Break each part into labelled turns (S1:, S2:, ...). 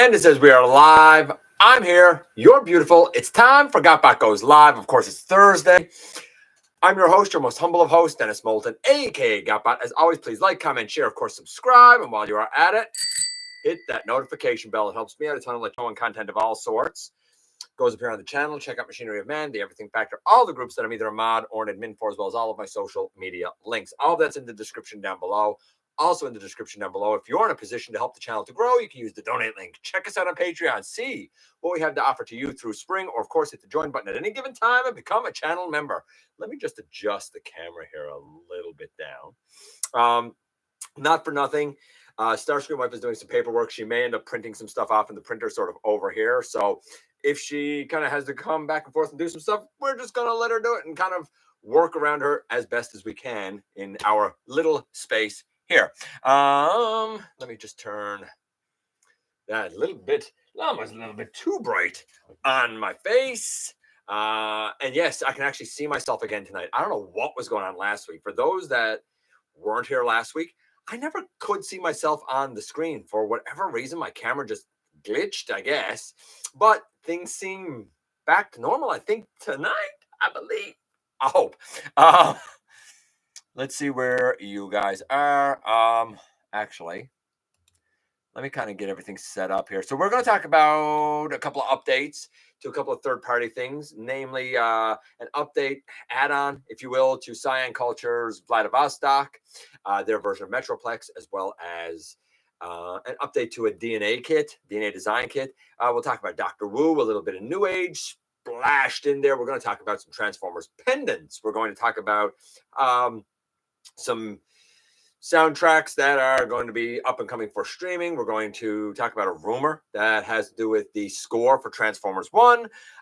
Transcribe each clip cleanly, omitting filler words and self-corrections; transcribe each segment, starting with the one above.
S1: And it says we are live. I'm here. You're beautiful. It's time for GotBot Goes live. Of course, it's Thursday. I'm your host, your most humble of hosts, Dennis Moulton, a.k.a. GotBot. As always, please like, comment, share, of course, subscribe. And while you are at it, hit that notification bell. It helps me out a ton of let you know on content of all sorts. Goes up here on the channel. Check out Machinery of Man, the Everything Factor, all the groups that I'm either a mod or an admin for, as well as all of my social media links. All of that's in the description down below. Also in the description down below, if you're in a position to help the channel to grow, you can use the donate link. Check us out on Patreon. See what we have to offer to you through spring, or of course, hit the join button at any given time and become a channel member. Let me just adjust the camera here a little bit down. Not for nothing. Starscream Wife is doing some paperwork. She may end up printing some stuff off in the printer sort of over here. So if she kind of has to come back and forth and do some stuff, we're just going to let her do it and kind of work around her as best as we can in our little space here. Let me just turn that a little bit, almost a little bit too bright on my face. And yes, I can actually see myself again tonight. I don't know what was going on last week. For those that weren't here last week, I never could see myself on the screen. For whatever reason, my camera just glitched, I guess. But things seem back to normal, I think, tonight, I believe. I hope. Let's see where you guys are. Actually, let me kind of get everything set up here. So we're going to talk about a couple of updates to a couple of third-party things, namely an update add-on, if you will, to Siyang Culture's Vladivostok, their version of Metroplex, as well as an update to a DNA kit, DNA design kit. We'll talk about Dr. Wu, a little bit of New Age splashed in there. We're going to talk about some Transformers pendants. We're going to talk about some soundtracks that are going to be up and coming for streaming. We're going to talk about a rumor that has to do with the score for Transformers 1.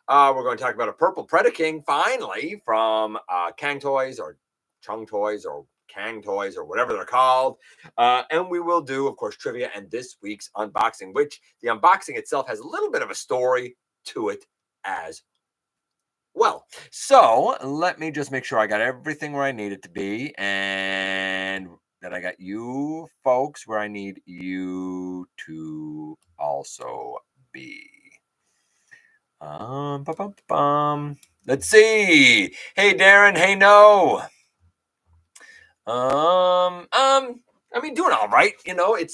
S1: We're going to talk about a purple Predaking, finally, from Kang Toys or Chung Toys or Kang Toys or whatever they're called. And we will do, of course, trivia and this week's unboxing, which the unboxing itself has a little bit of a story to it as well. So let me just make sure I got everything where I need it to be, and that I got you folks where I need you to also be. Let's see. Hey Darren. Hey No. I mean, doing all right. You know, it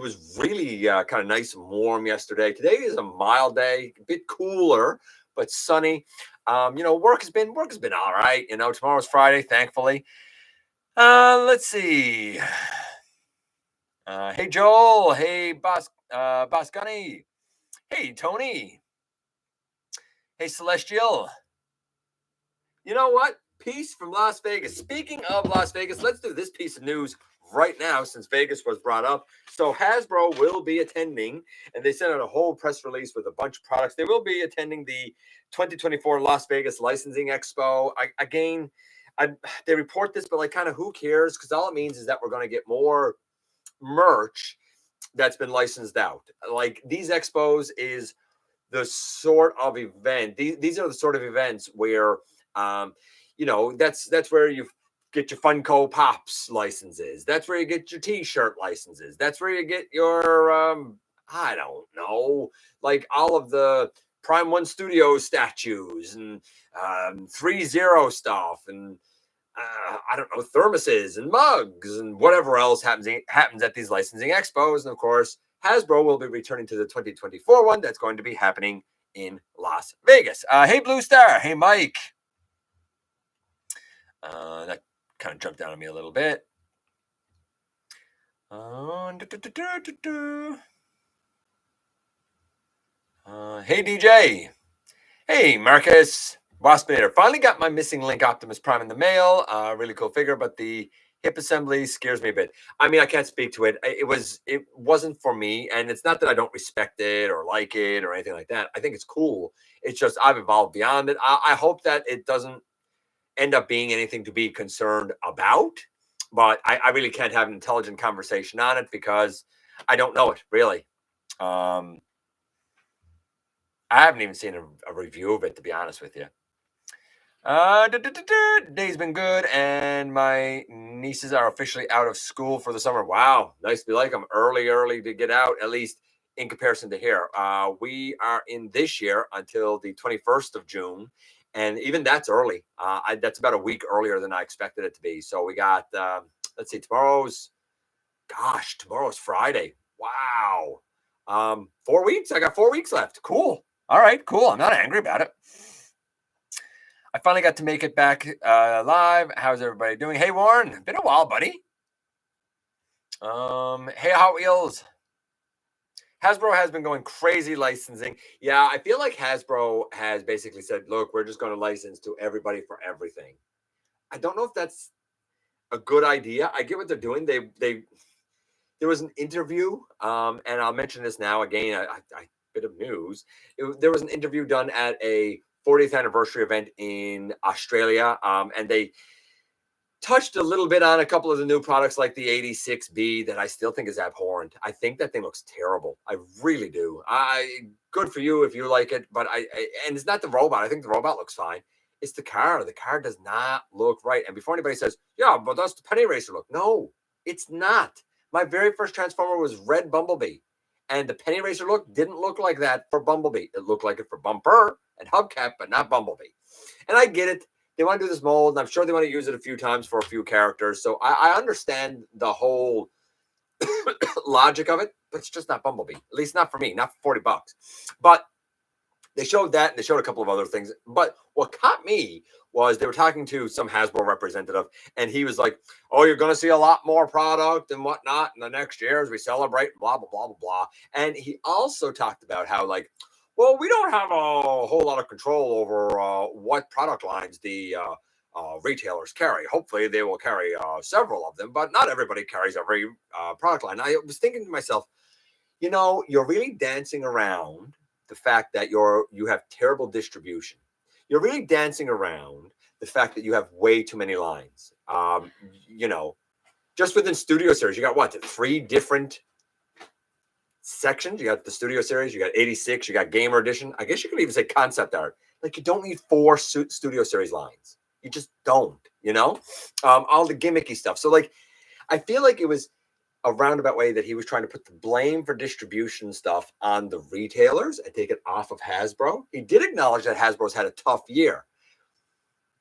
S1: was really kind of nice and warm yesterday. Today is a mild day, a bit cooler, but sunny. You know, work has been all right. You know, tomorrow's Friday, thankfully. Let's see. Hey Joel. Hey Boss Gunny. Hey Tony. Hey Celestial. You know what? Piece from Las Vegas. Speaking of Las Vegas, let's do this piece of news right now since Vegas was brought up. So Hasbro will be attending, and they sent out a whole press release with a bunch of products. They will be attending the 2024 Las Vegas Licensing Expo. They report this, but like, kind of who cares? Because all it means is that we're going to get more merch that's been licensed out. Like, these expos is the sort of event. These are the sort of events where you know, that's where you get your Funko Pops licenses. That's where you get your T-shirt licenses. That's where you get your I don't know, like all of the Prime One Studios statues and 3-0 stuff, and I don't know, thermoses and mugs and whatever else happens at these licensing expos. And of course, Hasbro will be returning to the 2024 one that's going to be happening in Las Vegas. Hey Blue Star. Hey Mike. That kind of jumped down on me a little bit. Hey DJ. Hey Marcus. Waspinator. Finally got my missing Link Optimus Prime in the mail. Really cool figure, but the hip assembly scares me a bit. I mean, I can't speak to it. It wasn't for me, and it's not that I don't respect it or like it or anything like that. I think it's cool. It's just I've evolved beyond it. I hope that it doesn't end up being anything to be concerned about, but I really can't have an intelligent conversation on it because I don't know it, really. I haven't even seen a review of it, to be honest with you. Day's been good, and my nieces are officially out of school for the summer. Wow, nice to be like them. Early to get out, at least in comparison to here. We are in this year until the 21st of June. And even that's early. That's about a week earlier than I expected it to be. So we got, let's see, tomorrow's Friday. Wow. 4 weeks. I got 4 weeks left. Cool. All right, cool. I'm not angry about it. I finally got to make it back live. How's everybody doing? Hey, Warren. Been a while, buddy. Hey, Hot Wheels. Hasbro has been going crazy licensing. Yeah, I feel like Hasbro has basically said, look, we're just going to license to everybody for everything. I don't know if that's a good idea. I get what they're doing. There was an interview, and I'll mention this now again, a bit of news. There was an interview done at a 40th anniversary event in Australia, and they touched a little bit on a couple of the new products like the 86B that I still think is abhorrent. I think that thing looks terrible. I really do. Good for you if you like it, but and it's not the robot. I think the robot looks fine. It's the car. The car does not look right. And before anybody says, yeah, but that's the penny racer look. No, it's not. My very first Transformer was Red Bumblebee. And the penny racer look didn't look like that for Bumblebee. It looked like it for Bumper and Hubcap, but not Bumblebee. And I get it. They want to do this mold, and I'm sure they want to use it a few times for a few characters. So I understand the whole logic of it, but it's just not Bumblebee. At least not for me, not for $40. But they showed that, and they showed a couple of other things. But what caught me was they were talking to some Hasbro representative, and he was like, oh, you're going to see a lot more product and whatnot in the next year as we celebrate, blah, blah, blah, blah, blah. And he also talked about how, like, well, we don't have a whole lot of control over what product lines the retailers carry. Hopefully, they will carry several of them, but not everybody carries every product line. I was thinking to myself, you know, you're really dancing around the fact that you have terrible distribution. You're really dancing around the fact that you have way too many lines. You know, just within Studio Series, you got what, 3 different sections? You got the Studio Series, you got 86, you got Gamer Edition. I guess you could even say concept art. Like, you don't need 4 Studio Series lines. You just don't, you know? All the gimmicky stuff. So, like, I feel like it was a roundabout way that he was trying to put the blame for distribution stuff on the retailers and take it off of Hasbro. He did acknowledge that Hasbro's had a tough year,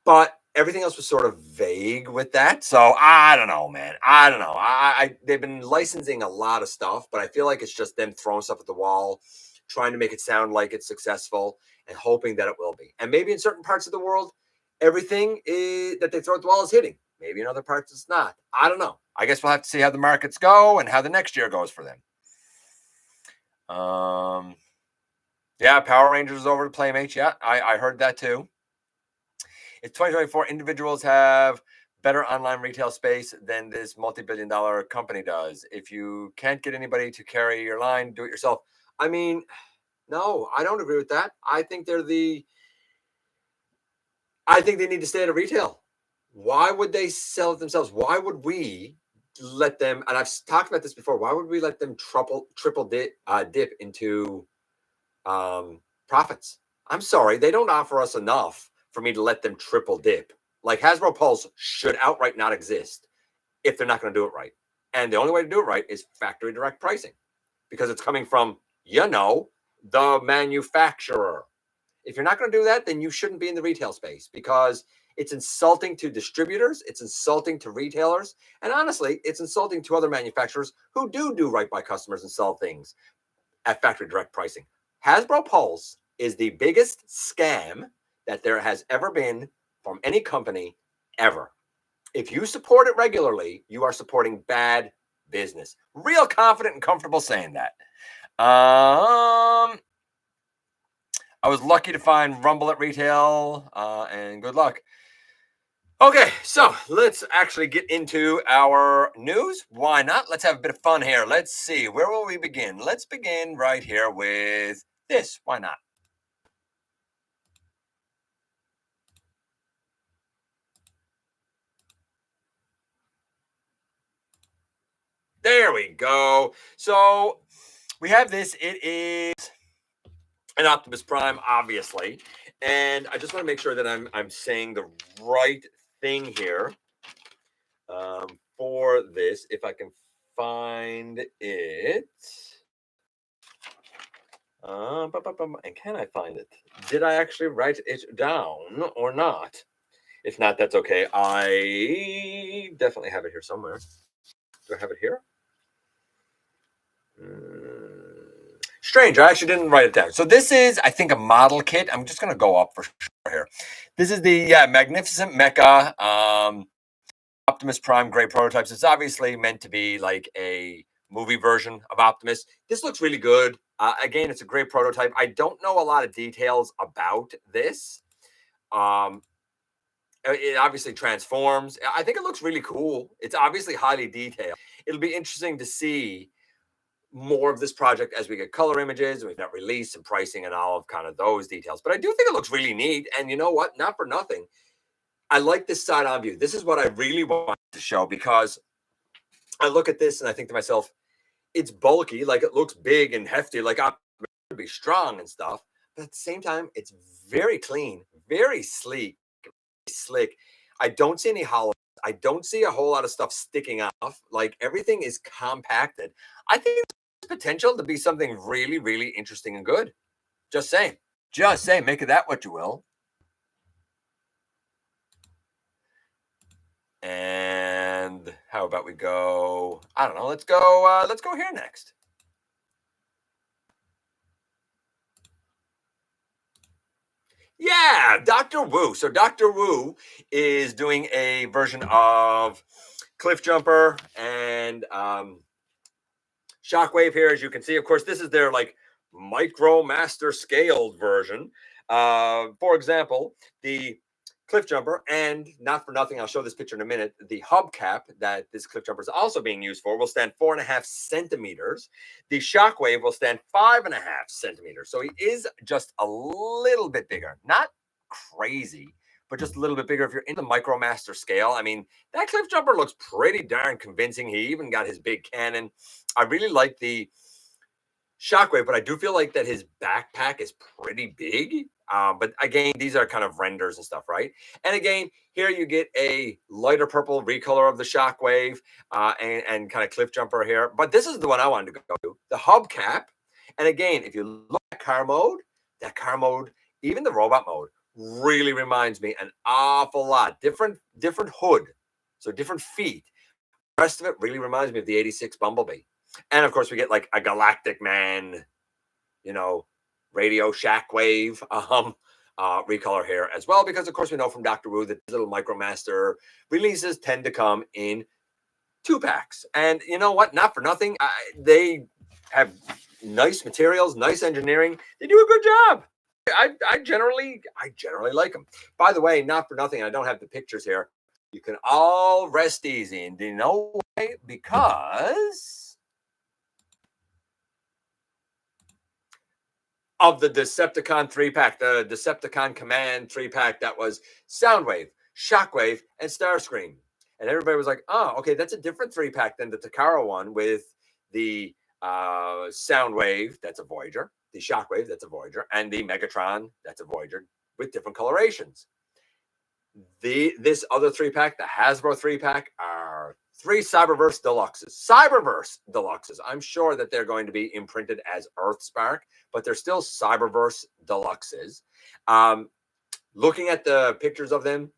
S1: but everything else was sort of vague with that. So I don't know, man. I don't know. They've been licensing a lot of stuff, but I feel like it's just them throwing stuff at the wall, trying to make it sound like it's successful and hoping that it will be. And maybe in certain parts of the world, everything that they throw at the wall is hitting. Maybe in other parts it's not. I don't know. I guess we'll have to see how the markets go and how the next year goes for them. Yeah, Power Rangers is over to Playmates. Yeah, I heard that too. It's 2024. Individuals have better online retail space than this multi-billion-dollar company does. If you can't get anybody to carry your line, do it yourself. I mean, no, I don't agree with that. I think they need to stay at a retail. Why would they sell it themselves? Why would we let them? And I've talked about this before. Why would we let them triple dip into profits? I'm sorry, they don't offer us enough for me to let them triple dip. Like, Hasbro Pulse should outright not exist if they're not going to do it right. And the only way to do it right is factory direct pricing, because it's coming from, you know, the manufacturer. If you're not going to do that, then you shouldn't be in the retail space, because it's insulting to distributors, it's insulting to retailers, and honestly, it's insulting to other manufacturers who do right by customers and sell things at factory direct pricing. Hasbro Pulse is the biggest scam that there has ever been from any company ever. If you support it regularly, you are supporting bad business. Real confident and comfortable saying that. I was lucky to find Rumble at retail, and good luck. Okay, so let's actually get into our news. Why not? Let's have a bit of fun here. Let's see. Where will we begin? Let's begin right here with this. Why not? There we go. So we have this. It is an Optimus Prime, obviously. And I just want to make sure that I'm saying the right thing here for this. If I can find it. And can I find it? Did I actually write it down or not? If not, that's okay. I definitely have it here somewhere. Do I have it here? Strange. I actually didn't write it down. So this is, I think, a model kit. I'm just going to go up for sure here. This is the Magnificent Mecha Optimus Prime Gray prototypes. It's obviously meant to be like a movie version of Optimus. This looks really good. Again, it's a great prototype. I don't know a lot of details about this. It obviously transforms. I think it looks really cool. It's obviously highly detailed. It'll be interesting to see more of this project as we get color images and we've got release and pricing and all of kind of those details. But I do think it looks really neat. And you know what? Not for nothing. I like this side on view. This is what I really want to show because I look at this and I think to myself, it's bulky, like it looks big and hefty, like I'm to be strong and stuff. But at the same time, it's very clean, very sleek, slick. I don't see any hollows. I don't see a whole lot of stuff sticking off. Like everything is compacted. I think there's potential to be something really, really interesting and good. Just saying. Just saying. Make of that what you will. And how about we go? I don't know. Let's go here next. Yeah, Dr. Wu. So Dr. Wu is doing a version of Cliff Jumper and Shockwave here, as you can see. Of course, this is their like micro master scaled version. For example, the Cliff Jumper, and not for nothing, I'll show this picture in a minute. The hubcap that this Cliff Jumper is also being used for will stand 4.5 centimeters. The Shockwave will stand 5.5 centimeters. So he is just a little bit bigger, not crazy, but just a little bit bigger. If you're in the Micromaster scale, I mean, that Cliff Jumper looks pretty darn convincing. He even got his big cannon. I really like the Shockwave, but I do feel like that his backpack is pretty big. But again, these are kind of renders and stuff, right? And again, here you get a lighter purple recolor of the Shockwave and kind of Cliff Jumper here. But this is the one I wanted to go to, the hubcap. And again, if you look at that car mode, even the robot mode, really reminds me an awful lot. Different hood, so different feet. The rest of it really reminds me of the 86 Bumblebee. And of course, we get like a Galactic Man, radio Shockwave recolor here as well, because of course we know from Dr. Wu that little Micromaster releases tend to come in 2-packs. And you know what? Not for nothing, they have nice materials, nice engineering. They do a good job. I generally like them. By the way, not for nothing, I don't have the pictures here. You can all rest easy, and do you know why? Because of the Decepticon 3-pack, the Decepticon Command 3-pack that was Soundwave, Shockwave, and Starscream. And everybody was like, oh, okay, that's a different 3-pack than the Takara one with the Soundwave, that's a Voyager, the Shockwave, that's a Voyager, and the Megatron, that's a Voyager, with different colorations. This other 3-pack, the Hasbro 3-pack, are 3 Cyberverse Deluxes. I'm sure that they're going to be imprinted as Earthspark, but they're still Cyberverse Deluxes. Looking at the pictures of them,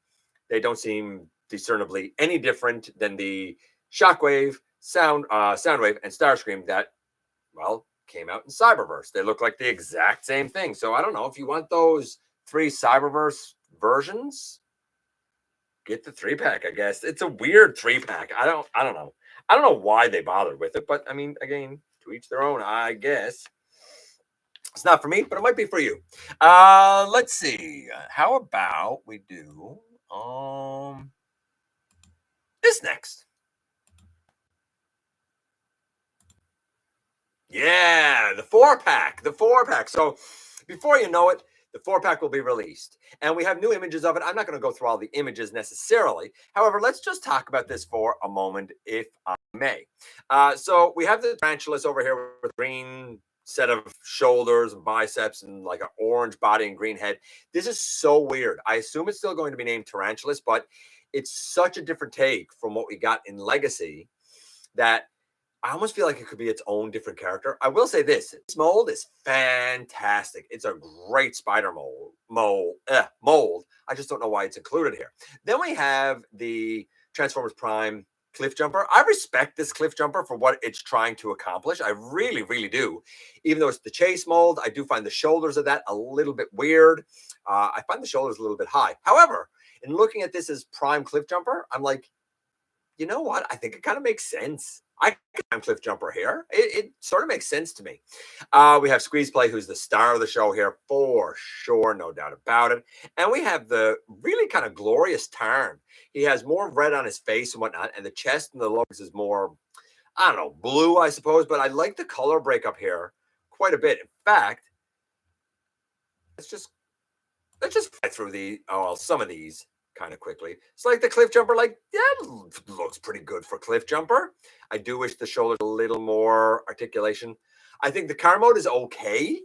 S1: they don't seem discernibly any different than the Shockwave, Soundwave, and Starscream that, well, came out in Cyberverse. They look like the exact same thing. So I don't know if you want those 3 Cyberverse versions, get the 3-pack, I guess. It's a weird 3-pack. I don't know. I don't know why they bothered with it, but I mean, again, to each their own, I guess. It's not for me, but it might be for you. Let's see. How about we do this next? Yeah, the 4-pack. The 4-pack. So before you know it, the 4-pack will be released. And we have new images of it. I'm not going to go through all the images necessarily. However, let's just talk about this for a moment, if I may. So we have the Tarantulas over here with a green set of shoulders and biceps and like an orange body and green head. This is so weird. I assume it's still going to be named Tarantulas, but it's such a different take from what we got in Legacy that I almost feel like it could be its own different character. I will say this: this mold is fantastic. It's a great spider mold. I just don't know why it's included here. Then we have the Transformers Prime Cliff Jumper. I respect this Cliff Jumper for what it's trying to accomplish. I really, really do. Even though it's the chase mold, I do find the shoulders of that a little bit weird. I find the shoulders a little bit high. However, in looking at this as Prime Cliff Jumper, I'm like, you know what? I think it kind of makes sense. I can Cliff Jumper here. It sort of makes sense to me. We have Squeeze Play, who's the star of the show here for sure, no doubt about it. And we have the really kind of glorious Tarn. He has more red on his face and whatnot, and the chest and the legs is more, I don't know, blue, I suppose. But I like the color breakup here quite a bit. In fact, let's just fly through some of these kind of quickly. It's like the Cliff Jumper, like, yeah, looks pretty good for Cliff Jumper. I do wish the shoulders a little more articulation. I think the car mode is okay.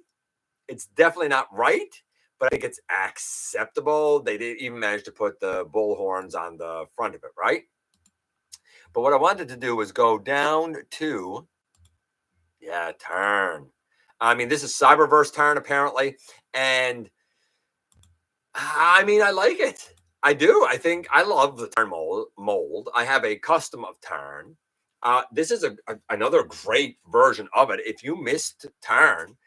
S1: It's definitely not right, but I think it's acceptable. They didn't even manage to put the bull horns on the front of it, right? But what I wanted to do was go down to, yeah, Tarn. I mean, this is Cyberverse Tarn, apparently. And I mean, I like it. I do. I think I love the Tarn mold. I have a custom of Tarn. This is another great version of it. If you missed Tarn,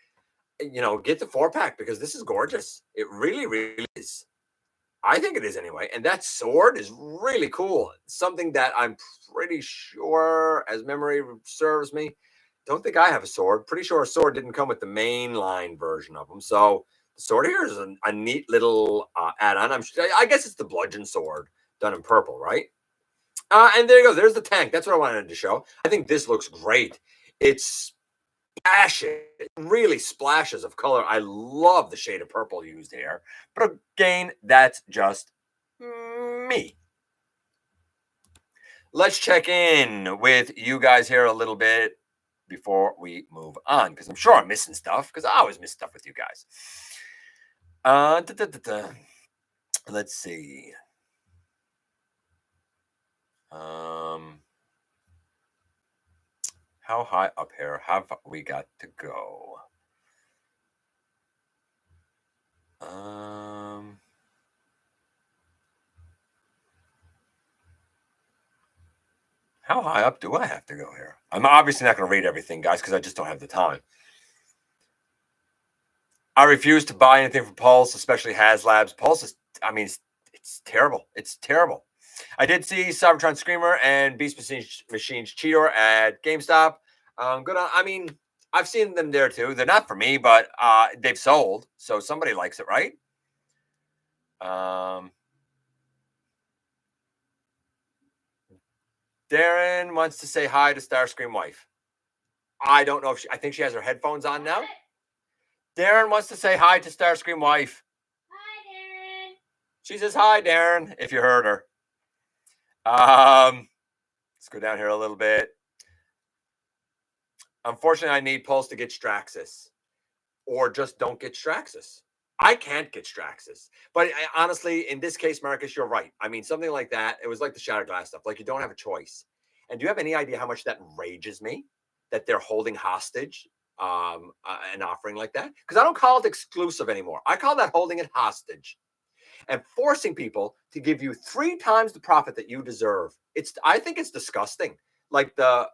S1: get the 4-pack because this is gorgeous. It really, really is. I think it is anyway. And that sword is really cool. Something that I'm pretty sure, as memory serves me, don't think I have a sword. Pretty sure a sword didn't come with the mainline version of them. So the sword here is a neat little add-on. I guess it's the bludgeon sword done in purple, right? And there you go. There's the tank. That's what I wanted to show. I think this looks great. It's splashes, really splashes of color. I love the shade of purple used here. But again, that's just me. Let's check in with you guys here a little bit before we move on, because I'm sure I'm missing stuff, because I always miss stuff with you guys. Let's see. How high up here have we got to go? How high up do I have to go here? I'm obviously not going to read everything, guys, because I just don't have the time. I refuse to buy anything from Pulse, especially HasLabs. Pulse is, I mean, it's terrible. It's terrible. I did see Cybertron Screamer and Beast Machines Cheetor at GameStop. Good on, I mean, I've seen them there too. They're not for me, but they've sold, so somebody likes it, right? Darren wants to say hi to Starscream wife. I don't know if I think she has her headphones on now. Darren wants to say hi to Starscream wife.
S2: Hi, Darren.
S1: She says hi, Darren, if you heard her. Let's go down here a little bit. Unfortunately, I need Pulse to get Straxus, or just don't get Straxus. I can't get Straxus. But honestly, in this case, Marcus, you're right. I mean, something like that, it was like the Shattered Glass stuff. Like, you don't have a choice. And do you have any idea how much that enrages me? That they're holding hostage an offering like that? Because I don't call it exclusive anymore. I call that holding it hostage. And forcing people to give you 3 times the profit that you deserve. I think it's disgusting. Like, the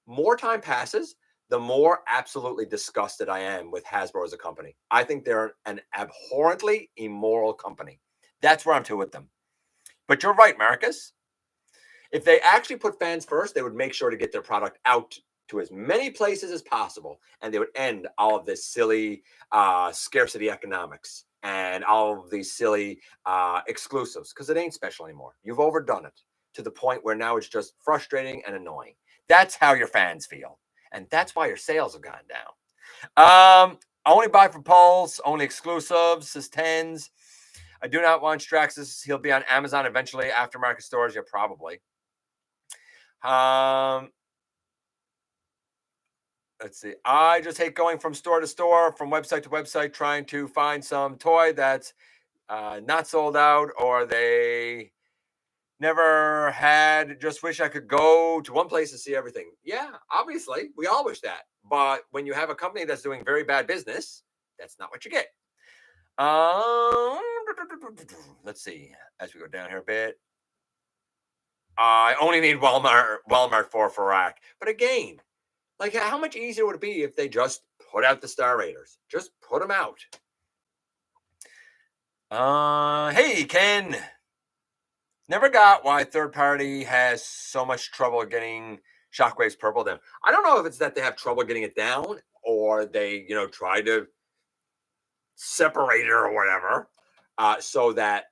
S1: more time passes, the more absolutely disgusted I am with Hasbro as a company. I think they're an abhorrently immoral company. That's where I'm to with them. But you're right, Marcus. If they actually put fans first, they would make sure to get their product out to as many places as possible, and they would end all of this silly scarcity economics and all of these silly exclusives, because it ain't special anymore. You've overdone it to the point where now it's just frustrating and annoying. That's how your fans feel. And that's why your sales have gone down. Only buy from Pulse, only exclusives, says Tens. I do not want Straxus. He'll be on Amazon eventually, aftermarket stores. Yeah, probably. Let's see. I just hate going from store to store, from website to website, trying to find some toy that's not sold out, or they Never had, just wish I could go to one place to see everything. Yeah, obviously, we all wish that. But when you have a company that's doing very bad business, that's not what you get. Let's see, as we go down here a bit. I only need Walmart for rack. But again, like, how much easier would it be if they just put out the Star Raiders? Just put them out. Hey, Ken. Never got why third party has so much trouble getting Shockwave's purple down. I don't know if it's that they have trouble getting it down or they, try to separate it or whatever, so that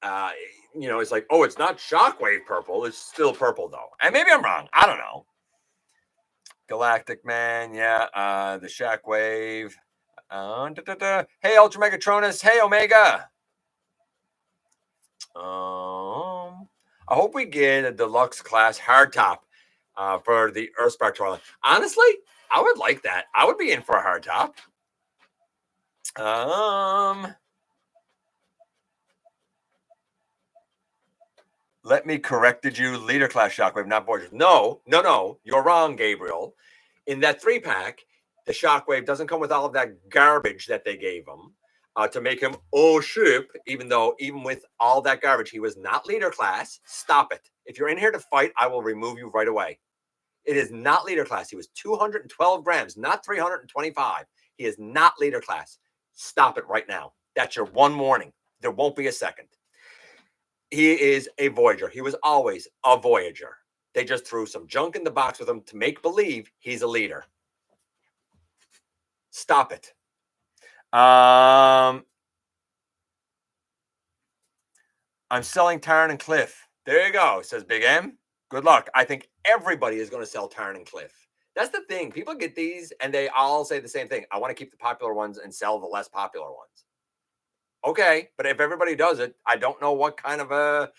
S1: it's like, oh, it's not Shockwave purple, it's still purple though. And maybe I'm wrong. I don't know. Galactic Man, yeah. The Shockwave. Hey, Ultra Megatronus. Hey, Omega. I hope we get a deluxe class hardtop for the Earthspark toilet. Honestly, I would like that. I would be in for a hardtop. Let me corrected you, leader class Shockwave, not Voyager. No, you're wrong, Gabriel. In that 3-pack, the Shockwave doesn't come with all of that garbage that they gave him to make him ship, even with all that garbage, he was not leader class. Stop it. If you're in here to fight, I will remove you right away. It is not leader class. He was 212 grams, not 325. He is not leader class. Stop it right now. That's your one warning. There won't be a second. He is a Voyager. He was always a Voyager. They just threw some junk in the box with him to make believe he's a leader. Stop it. I'm selling Tarn and Cliff. There you go, says Big M. Good luck. I think everybody is going to sell Tarn and Cliff. That's the thing. People get these and they all say the same thing. I want to keep the popular ones and sell the less popular ones. Okay, but if everybody does it, I don't know what kind of a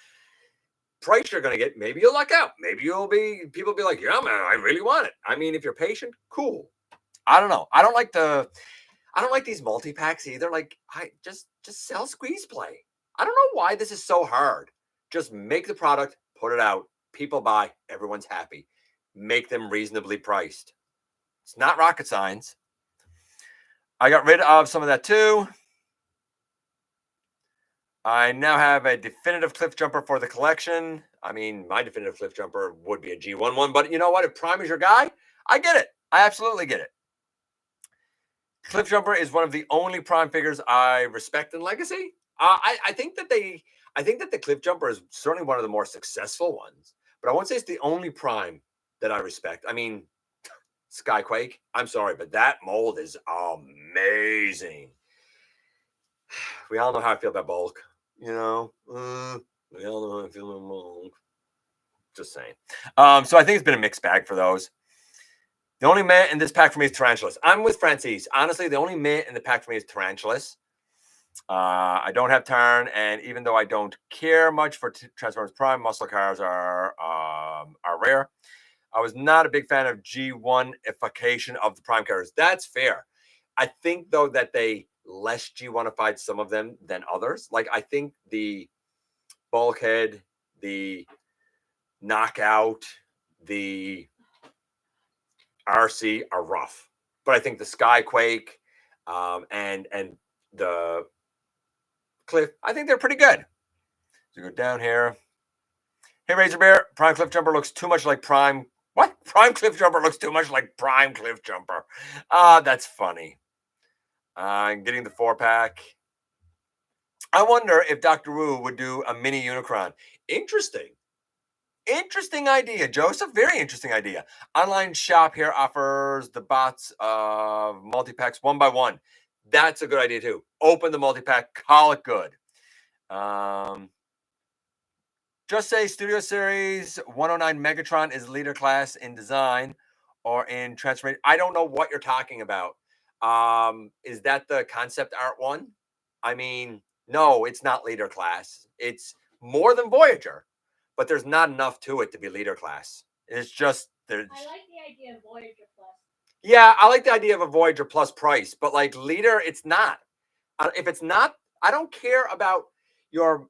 S1: price you're going to get. Maybe you'll luck out. Maybe people will be like, yeah, man, I really want it. I mean, if you're patient, cool. I don't know. I don't like these multi-packs either. Like, I just sell squeeze play. I don't know why this is so hard. Just make the product, put it out. People buy. Everyone's happy. Make them reasonably priced. It's not rocket science. I got rid of some of that too. I now have a definitive cliff jumper for the collection. I mean, my definitive cliff jumper would be a G11, but you know what? If Prime is your guy, I get it. I absolutely get it. Cliff jumper is one of the only Prime figures I respect in Legacy. I think that the cliff jumper is certainly one of the more successful ones, but I won't say it's the only Prime that I respect. I mean, Skyquake, I'm sorry, but that mold is amazing. We all know how I feel about bulk. We all know how I feel about bulk. Just saying. So I think it's been a mixed bag for those. The only mint in this pack for me is Tarantulas. I'm with Francis. Honestly, the only mint in the pack for me is Tarantulas. I don't have Tarn, and even though I don't care much for Transformers Prime, muscle cars are rare. I was not a big fan of G1ification of the Prime cars. That's fair. I think, though, that they less G1ified some of them than others. Like, I think the Bulkhead, the Knockout, the RC are rough. But I think the Skyquake and the Cliff, I think they're pretty good. So go down here. Hey, Razor Bear, Prime Cliff Jumper looks too much like Prime. What? Prime Cliff Jumper looks too much like Prime Cliff Jumper. That's funny. I'm getting the 4-pack. I wonder if Dr. Wu would do a mini Unicron. Interesting. Interesting idea, Joseph. Very interesting idea. Online shop here offers the bots of multi-packs 1 by 1. That's a good idea too. Open the multi-pack, call it good. Just say Studio Series 109 Megatron is leader class in design or in transformation. I don't know what you're talking about. Is that the concept art one? I mean, no, it's not leader class. It's more than Voyager, but there's not enough to it to be leader class. It's just
S2: I like the idea of Voyager Plus.
S1: Yeah, I like the idea of a Voyager Plus price, but like leader, it's not. If it's not, I don't care about your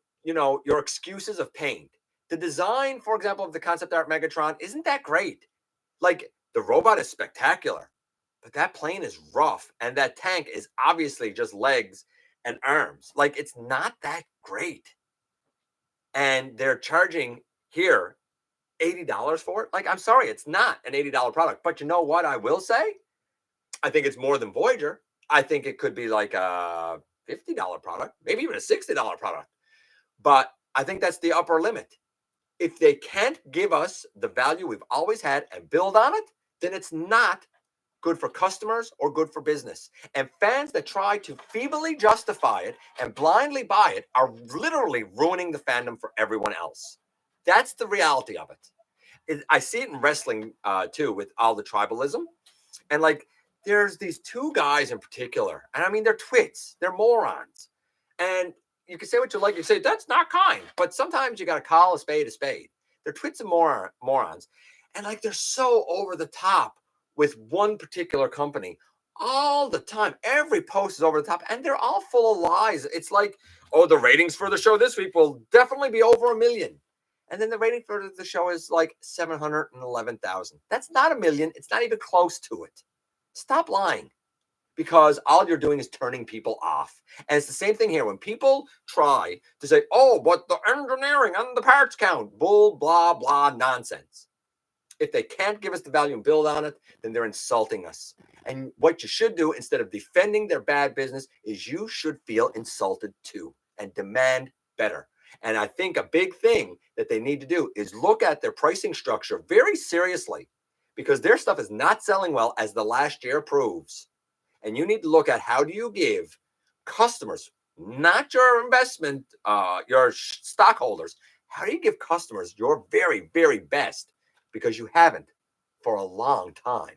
S1: excuses of pain. The design, for example, of the concept art Megatron isn't that great. Like, the robot is spectacular, but that plane is rough, and that tank is obviously just legs and arms. Like, it's not that great. And they're charging here $80 for it. Like, I'm sorry, it's not an $80 product. But you know what I will say? I think it's more than Voyager. I think it could be like a $50 product, maybe even a $60 product. But I think that's the upper limit. If they can't give us the value we've always had and build on it, then it's not good for customers or good for business. And fans that try to feebly justify it and blindly buy it are literally ruining the fandom for everyone else. That's the reality of it. I see it in wrestling too, with all the tribalism. And like, there's these two guys in particular, and I mean, they're twits, they're morons. And you can say what you like, you say that's not kind, but sometimes you got to call a spade a spade. They're twits and morons. And like, they're so over the top with one particular company all the time. Every post is over the top, and they're all full of lies. It's like, oh, the ratings for the show this week will definitely be over 1 million. And then the rating for the show is like 711,000. That's not 1 million. It's not even close to it. Stop lying, because all you're doing is turning people off. And it's the same thing here. When people try to say, oh, but the engineering and the parts count, bull, blah, blah, nonsense. If they can't give us the value and build on it, then they're insulting us. And what you should do, instead of defending their bad business, is you should feel insulted too and demand better. And I think a big thing that they need to do is look at their pricing structure very seriously, because their stuff is not selling well, as the last year proves. And you need to look at, how do you give customers, not your investment, your stockholders, how do you give customers your very, very best? Because you haven't for a long time.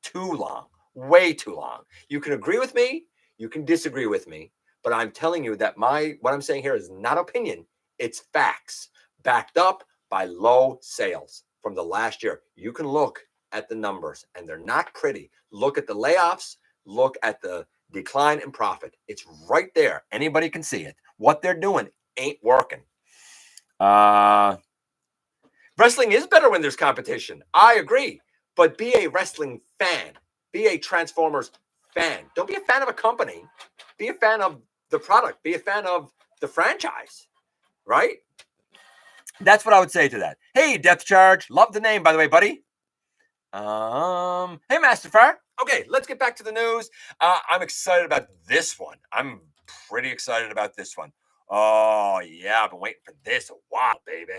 S1: Too long. Way too long. You can agree with me, you can disagree with me, but I'm telling you that what I'm saying here is not opinion, it's facts, backed up by low sales from the last year. You can look at the numbers, and they're not pretty. Look at the layoffs, look at the decline in profit. It's right there. Anybody can see it. What they're doing ain't working. Wrestling is better when there's competition. I agree. But be a wrestling fan. Be a Transformers fan. Don't be a fan of a company. Be a fan of the product. Be a fan of the franchise. Right? That's what I would say to that. Hey, Death Charge. Love the name, by the way, buddy. Hey, Master Fire. Okay, let's get back to the news. I'm excited about this one. I'm pretty excited about this one. Oh, yeah, I've been waiting for this a while, baby.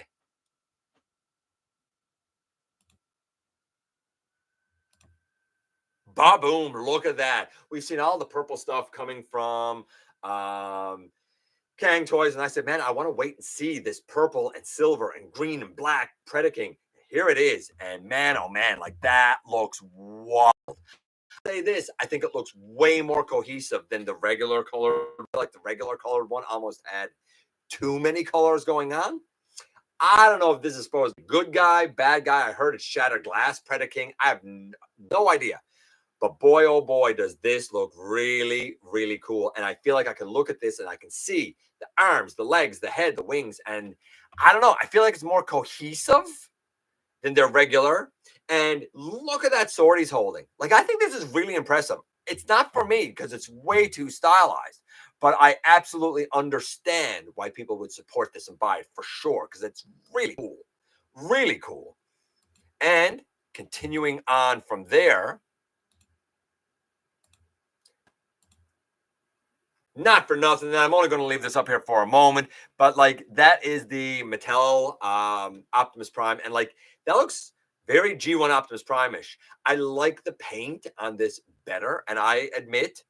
S1: Ba-boom, look at that. We've seen all the purple stuff coming from Kang Toys, and I said, man, I want to wait and see this purple and silver and green and black Predaking. Here it is, and man, oh man, like, that looks wild. I'll say this, I think it looks way more cohesive than the regular color. Like, the regular colored one almost had too many colors going on. I don't know if this is supposed to be good guy, bad guy. I heard it's Shattered Glass Predaking. I have no idea. But boy, oh boy, does this look really, really cool. And I feel like I can look at this and I can see the arms, the legs, the head, the wings. And I don't know, I feel like it's more cohesive than their regular. And look at that sword he's holding. Like, I think this is really impressive. It's not for me because it's way too stylized. But I absolutely understand why people would support this and buy it for sure, because it's really cool. Really cool. And continuing on from there, not for nothing, and I'm only going to leave this up here for a moment, but like, that is the Mattel Optimus Prime, and like, that looks very G1 Optimus Prime-ish. I like the paint on this better, and I admit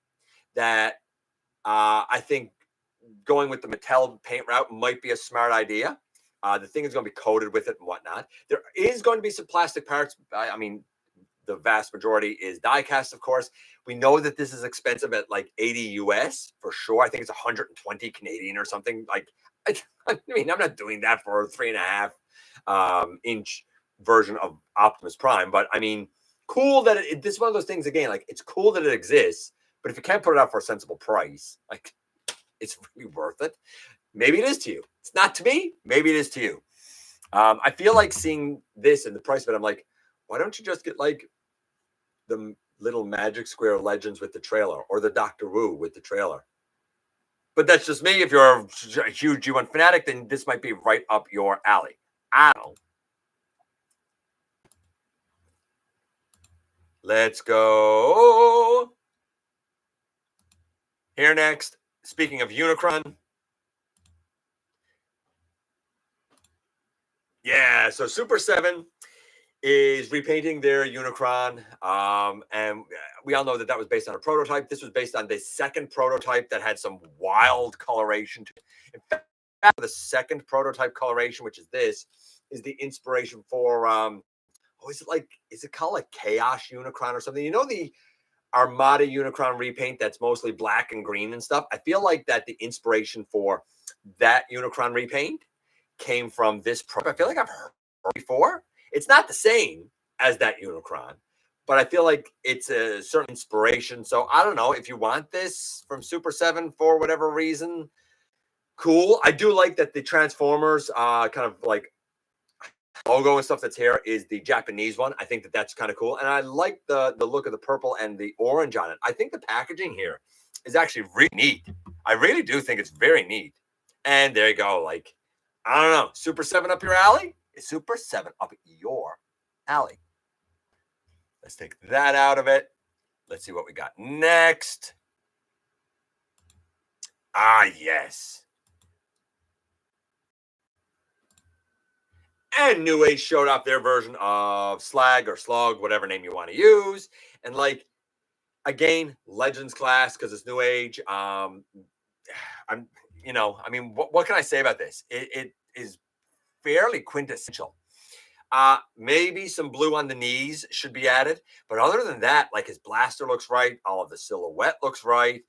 S1: that I think going with the Mattel paint route might be a smart idea. The thing is going to be coated with it and whatnot. There is going to be some plastic parts. I mean, the vast majority is die-cast, of course. We know that this is expensive at like 80 US for sure. I think it's 120 Canadian or something. Like, I mean, I'm not doing that for a 3.5 inch version of Optimus Prime. But I mean, cool that this is one of those things, again, like, it's cool that it exists. But if you can't put it out for a sensible price, like, it's really worth it. Maybe it is to you. It's not to me. Maybe it is to you. I feel like seeing this and the price of it, I'm like, why don't you just get like the little Magic Square Legends with the trailer or the Doctor Wu with the trailer? But that's just me. If you're a huge G1 fanatic, then this might be right up your alley. I don't know. Let's go. Here next, speaking of Unicron. Yeah, so Super 7 is repainting their Unicron. And we all know that that was based on a prototype. This was based on the second prototype that had some wild coloration to it. In fact, the second prototype coloration, which is this, is the inspiration for is it called like Chaos Unicron or something? You know, the Armada Unicron repaint that's mostly black and green and stuff. I feel like that the inspiration for that Unicron repaint came from this I feel like I've heard before. It's not the same as that Unicron, but I feel like it's a certain inspiration. So I don't know if you want this from Super 7 for whatever reason. Cool. I do like that the Transformers kind of like logo and stuff that's here is the Japanese one. I think that that's kind of cool. And I like the look of the purple and the orange on it. I think the packaging here is actually really neat. I really do think it's very neat. And there you go. Like, I don't know. Super 7 up your alley? Is Super 7 up your alley? Let's take that out of it. Let's see what we got next. Ah, yes. And New Age showed off their version of Slag or Slug, whatever name you want to use. And like, again, Legends class, because it's New Age. I'm, I mean, what can I say about this? It is fairly quintessential. Maybe some blue on the knees should be added, but other than that, like his blaster looks right, all of the silhouette looks right.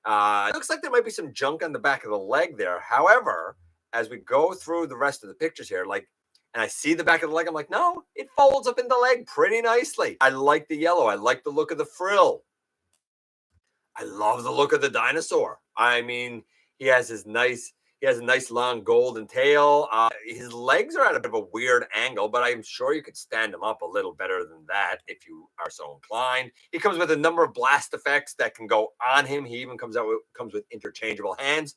S1: It looks like there might be some junk on the back of the leg there. However, as we go through the rest of the pictures here, like, and I see the back of the leg, I'm like, no, it folds up in the leg pretty nicely. I like the yellow. I like the look of the frill. I love the look of the dinosaur. I mean, he has a nice long golden tail. His legs are at a bit of a weird angle, but I'm sure you could stand him up a little better than that if you are so inclined. He comes with a number of blast effects that can go on him. He even comes with interchangeable hands.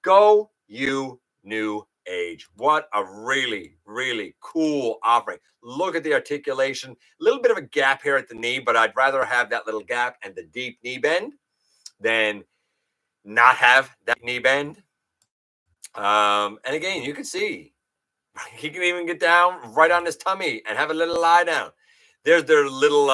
S1: Go you New Age. What a really, really cool offering. Look at the articulation. A little bit of a gap here at the knee, but I'd rather have that little gap and the deep knee bend than not have that knee bend. And again, you can see he can even get down right on his tummy and have a little lie down. There's their little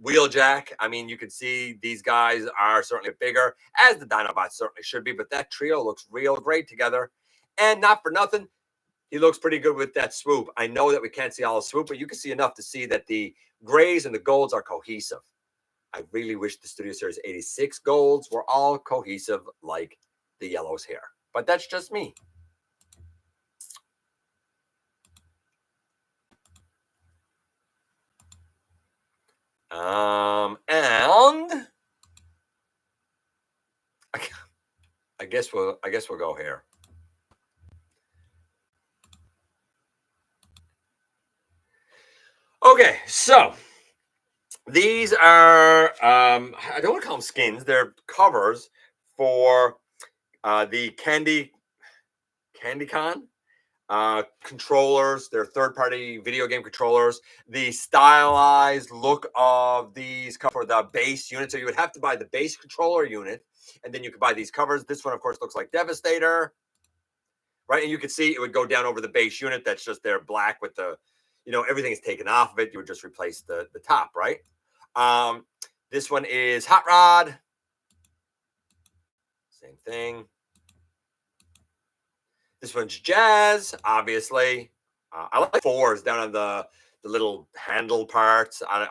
S1: wheel jack. I mean, you can see these guys are certainly bigger, as the Dinobots certainly should be, but that trio looks real great together. And not for nothing, he looks pretty good with that swoop. I know that we can't see all the swoop, but you can see enough to see that the grays and the golds are cohesive. I really wish the Studio Series 86 golds were all cohesive like the yellows here, but that's just me. And I guess we'll go here. Okay, so these are I don't want to call them skins. They're covers for the CandyCon controllers. They're third-party video game controllers. The stylized look of these cover the base unit. So you would have to buy the base controller unit, and then you could buy these covers. This one, of course, looks like Devastator, right? And you can see it would go down over the base unit. That's just there black with the, everything is taken off of it. You would just replace the top, right? This one is Hot Rod. Same thing. This one's Jazz, obviously. I like fours down on the little handle parts. I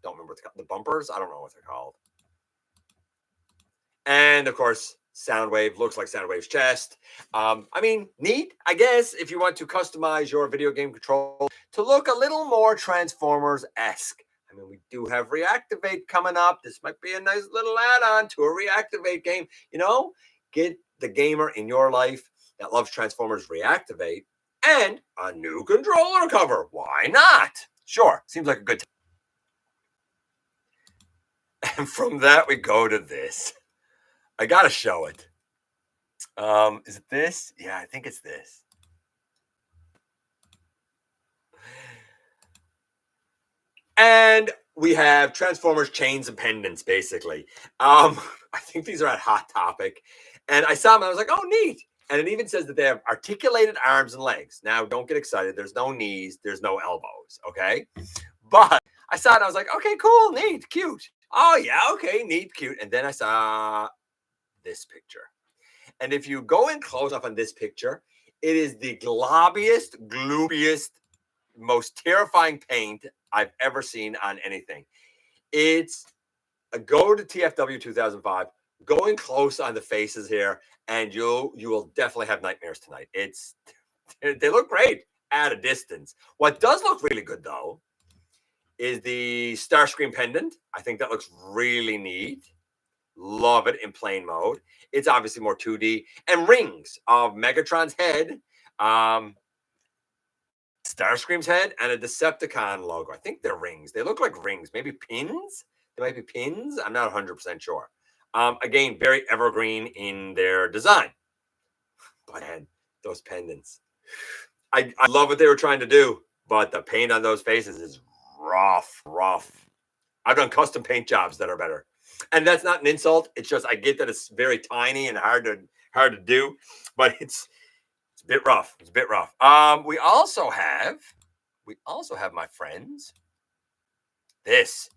S1: don't remember what they're called. The bumpers. I don't know what they're called. And of course, Soundwave looks like Soundwave's chest. I mean, neat, I guess, if you want to customize your video game control to look a little more Transformers-esque. I mean, we do have Reactivate coming up. This might be a nice little add-on to a Reactivate game. Get the gamer in your life that loves Transformers Reactivate and a new controller cover. Why not? Sure, seems like a good time. And from that, we go to this. I got to show it. Is it this? Yeah, I think it's this. And we have Transformers chains and pendants, basically. I think these are at Hot Topic. And I saw them and I was like, oh, neat. And it even says that they have articulated arms and legs. Now, don't get excited. There's no knees. There's no elbows, okay? But I saw it and I was like, okay, cool, neat, cute. Oh, yeah, okay, neat, cute. And then I saw this picture. And if you go in close up on this picture, it is the globbiest, gloopiest, most terrifying paint I've ever seen on anything. It's a go to TFW 2005, go in close on the faces here, and you will definitely have nightmares tonight. They look great at a distance. What does look really good though is the Starscream pendant. I think that looks really neat. Love it in plain mode. It's obviously more 2D, and rings of Megatron's head, Starscream's head, and a Decepticon logo. I think they're rings. They look like rings, maybe pins. They might be pins. I'm not 100% sure. Again, very evergreen in their design. But man, those pendants. I love what they were trying to do, but the paint on those faces is rough. I've done custom paint jobs that are better. And that's not an insult. It's just I get that it's very tiny and hard to do, but it's a bit rough. It's a bit rough. We also have my friends. This.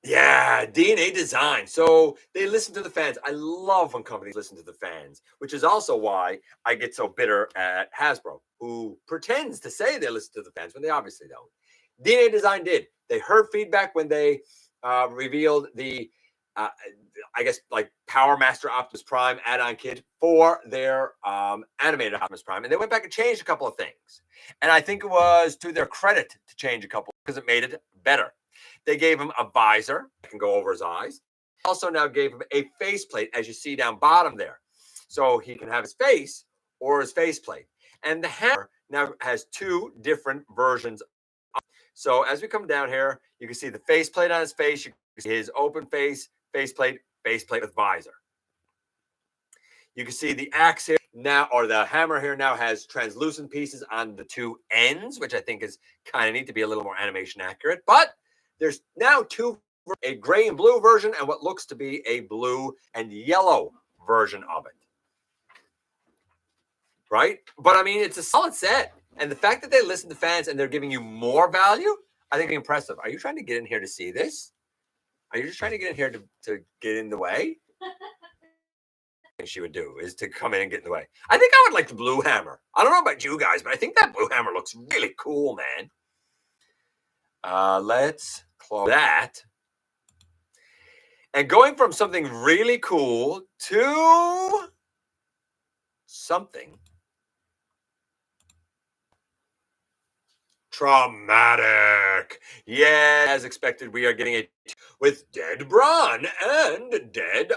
S1: Yeah, DNA design. So they listen to the fans. I love when companies listen to the fans, which is also why I get so bitter at Hasbro, who pretends to say they listen to the fans when they obviously don't. DNA design did. They heard feedback when they revealed the, I guess, like Power Master Optimus Prime add-on kit for their animated Optimus Prime. And they went back and changed a couple of things. And I think it was to their credit to change a couple because it made it better. They gave him a visor that can go over his eyes. Also now gave him a faceplate, as you see down bottom there. So he can have his face or his faceplate. And the hammer now has two different versions. So as we come down here, you can see the faceplate on his face. You can see his open faceplate with visor. You can see the axe here now, or the hammer here now has translucent pieces on the two ends, which I think is kind of neat to be a little more animation accurate. But there's now two, a gray and blue version and what looks to be a blue and yellow version of it. Right? But I mean, it's a solid set. And the fact that they listen to fans and they're giving you more value, I think is impressive. Are you trying to get in here to see this? Are you just trying to get in here to get in the way? She would do is to come in and get in the way. I think I would like the blue hammer. I don't know about you guys, but I think that blue hammer looks really cool, man. Let's close that. And going from something really cool to something traumatic. Yeah, as expected, we are getting it with Dead Brawn and Dead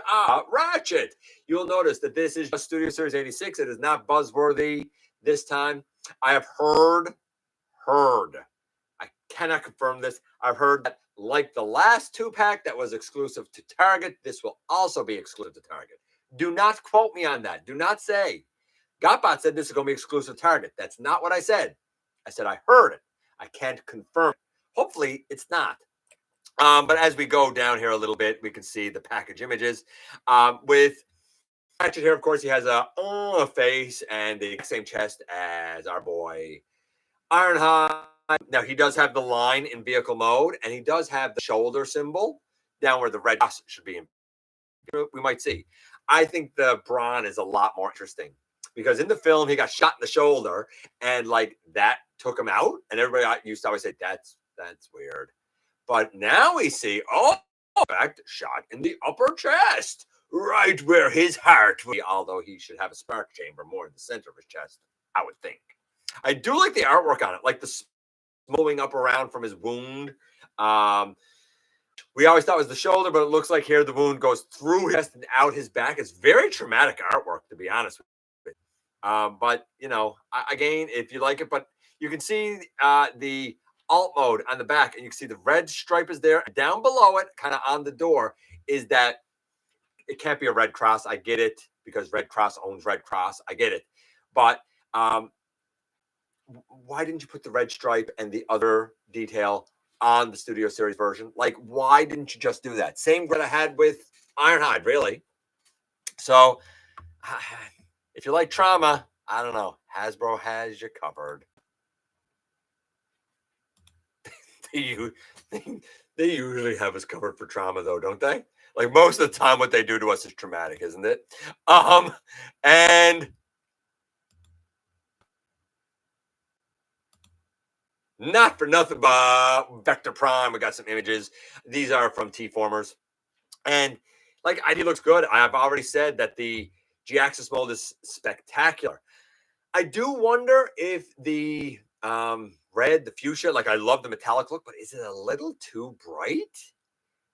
S1: Ratchet. You'll notice that this is just Studio Series 86. It is not buzzworthy this time. I have heard, I cannot confirm this. I've heard that like the last 2-pack that was exclusive to Target, this will also be exclusive to Target. Do not quote me on that. Do not say. GotBot said this is going to be exclusive to Target. That's not what I said. I said I heard it. I can't confirm it. Hopefully, it's not. But as we go down here a little bit, we can see the package images. With Ratchet here, of course, he has a face and the same chest as our boy Ironhide. Now, he does have the line in vehicle mode, and he does have the shoulder symbol down where the red cross should be. We might see. I think the Brawn is a lot more interesting because in the film, he got shot in the shoulder, and like that took him out. And everybody used to always say, that's weird. But now we see, oh, in fact, shot in the upper chest, right where his heart will be, although he should have a spark chamber more in the center of his chest, I would think. I do like the artwork on it, like the moving up around from his wound. We always thought it was the shoulder, but it looks like here the wound goes through his chest and out his back. It's very traumatic artwork, to be honest with you. But, you know, again, if you like it, but you can see the alt mode on the back, and you can see the red stripe is there. Down below it, kind of on the door, is that it can't be a Red Cross. I get it, because Red Cross owns Red Cross. I get it. But why didn't you put the red stripe and the other detail on the Studio Series version? Like, why didn't you just do that? Same that I had with Ironhide, really. So, if you like Trauma, I don't know. Hasbro has you covered. They usually have us covered for Trauma, though, don't they? Like, most of the time, what they do to us is traumatic, isn't it? And not for nothing, but Vector Prime. We got some images. These are from T-Formers. And like, ID looks good. I've already said that the G-Axis mold is spectacular. I do wonder if the red, the fuchsia, like, I love the metallic look, but is it a little too bright?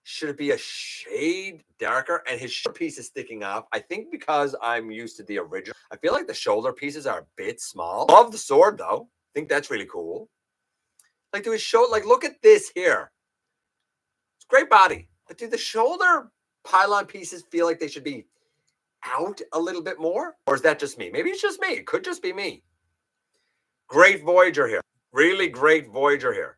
S1: Should it be a shade darker? And his shoulder piece is sticking off. I think because I'm used to the original. I feel like the shoulder pieces are a bit small. Love the sword, though. I think that's really cool. Like, do his shoulder, like, look at this here. It's great body. But do the shoulder pylon pieces feel like they should be out a little bit more? Or is that just me? Maybe it's just me. It could just be me. Great Voyager here. Really great Voyager here.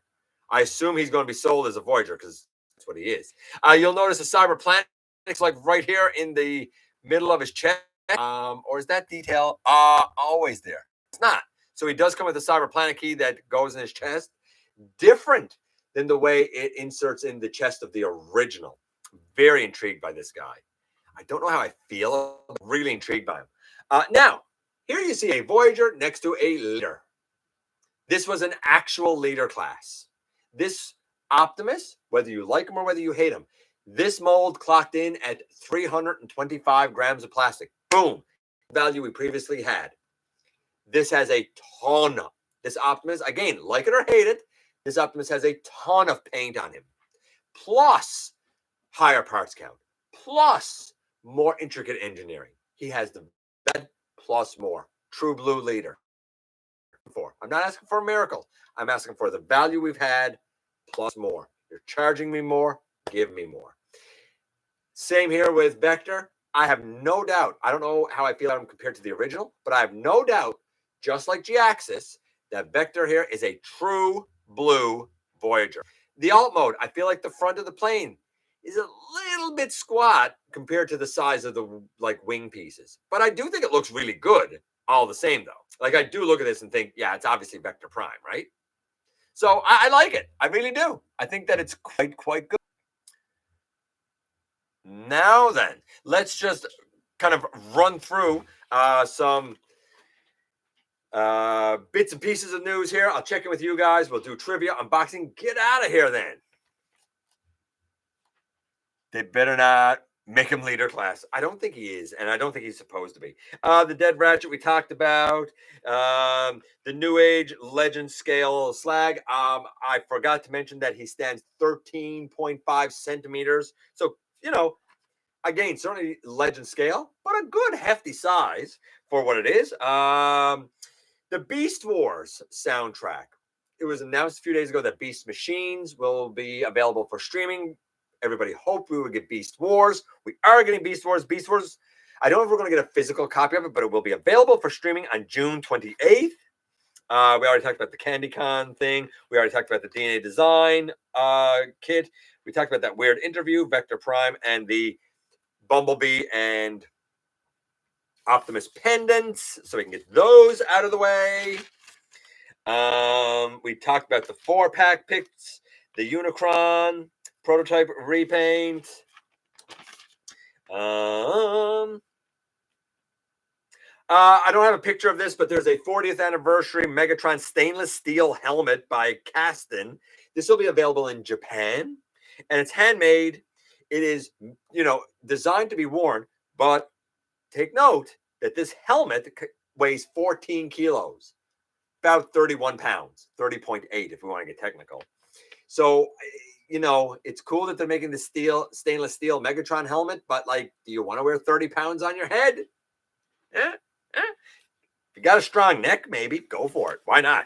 S1: I assume he's going to be sold as a Voyager, because that's what he is. You'll notice the Cyber Planet is like right here in the middle of his chest. Or is that detail always there? It's not. So he does come with a Cyber Planet key that goes in his chest. Different than the way it inserts in the chest of the original. Very intrigued by this guy. I don't know how I feel. I'm really intrigued by him. Now, here you see a Voyager next to a leader. This was an actual leader class. This Optimus, whether you like him or whether you hate him, this mold clocked in at 325 grams of plastic. Boom. Value we previously had. This has a ton. This Optimus, again, like it or hate it, this Optimus has a ton of paint on him. Plus higher parts count. Plus more intricate engineering. He has the bed plus more. True blue leader. I'm not asking for a miracle. I'm asking for the value we've had plus more. You're charging me more, give me more. Same here with Vector. I have no doubt. I don't know how I feel about him compared to the original, but I have no doubt, just like G-Axis, that Vector here is a true blue Voyager. The alt mode, I feel like the front of the plane is a little bit squat compared to the size of the like wing pieces. But I do think it looks really good all the same, though. Like, I do look at this and think, yeah, it's obviously Vector Prime, right? So I like it. I really do. I think that it's quite good. Now then, let's just kind of run through some bits and pieces of news here. I'll check in with you guys. We'll do trivia, unboxing. Get out of here then. They better not make him leader class. I don't think he is, and I don't think he's supposed to be. The Dead Ratchet we talked about. The New Age Legend Scale Slag. I forgot to mention that he stands 13.5 centimeters. So, you know, again, certainly Legend Scale, but a good hefty size for what it is. The Beast Wars soundtrack. It was announced a few days ago that Beast Machines will be available for streaming. Everybody hoped we would get Beast Wars. We are getting Beast Wars. Beast Wars, I don't know if we're going to get a physical copy of it, but it will be available for streaming on June 28th. We already talked about the CandyCon thing. We already talked about the DNA design kit. We talked about that weird interview, Vector Prime, and the Bumblebee and Optimus pendants, so we can get those out of the way. We talked about the 4-pack picks, the Unicron prototype repaint. I don't have a picture of this, but there's a 40th anniversary Megatron stainless steel helmet by Kasten. This will be available in Japan, and it's handmade. It is, you know, designed to be worn, but take note that this helmet weighs 14 kilos, about 31 pounds, 30.8 if we want to get technical. So, you know, it's cool that they're making the stainless steel Megatron helmet, but like, do you want to wear 30 pounds on your head? you got a strong neck, maybe go for it. Why not?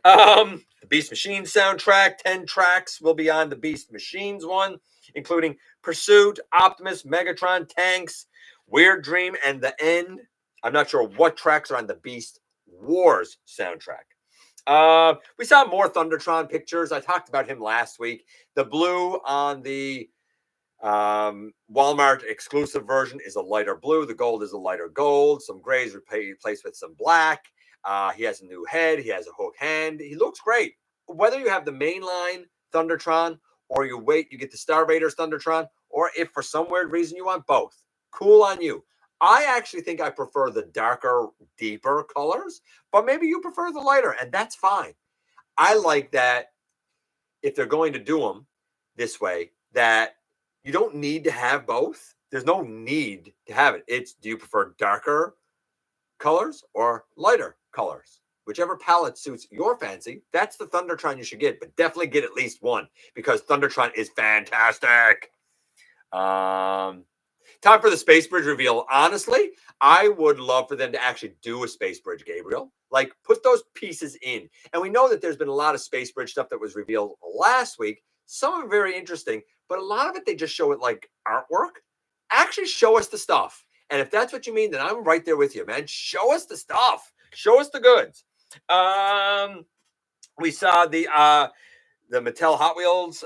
S1: The Beast Machines soundtrack, 10 tracks will be on the Beast Machines one, including Pursuit, Optimus, Megatron, Tanks, Weird Dream, and The End. I'm not sure what tracks are on the Beast Wars soundtrack. We saw more Thundertron pictures. I talked about him last week. The blue on the Walmart exclusive version is a lighter blue. The gold is a lighter gold. Some grays replaced with some black. He has a new head. He has a hook hand. He looks great. Whether you have the mainline Thundertron or you get the Star Raiders Thundertron, or if for some weird reason you want both, cool on you. I actually think I prefer the darker, deeper colors, but maybe you prefer the lighter, and that's fine. I like that if they're going to do them this way, that you don't need to have both. There's no need to have it. It's, do you prefer darker colors or lighter colors? Whichever palette suits your fancy, that's the Thundertron you should get, but definitely get at least one because Thundertron is fantastic. Time for the Space Bridge reveal. Honestly, I would love for them to actually do a Space Bridge, Gabriel. Like, put those pieces in. And we know that there's been a lot of Space Bridge stuff that was revealed last week. Some are very interesting, but a lot of it, they just show it like artwork. Actually show us the stuff. And if that's what you mean, then I'm right there with you, man. Show us the stuff. Show us the goods. We saw the Mattel Hot Wheels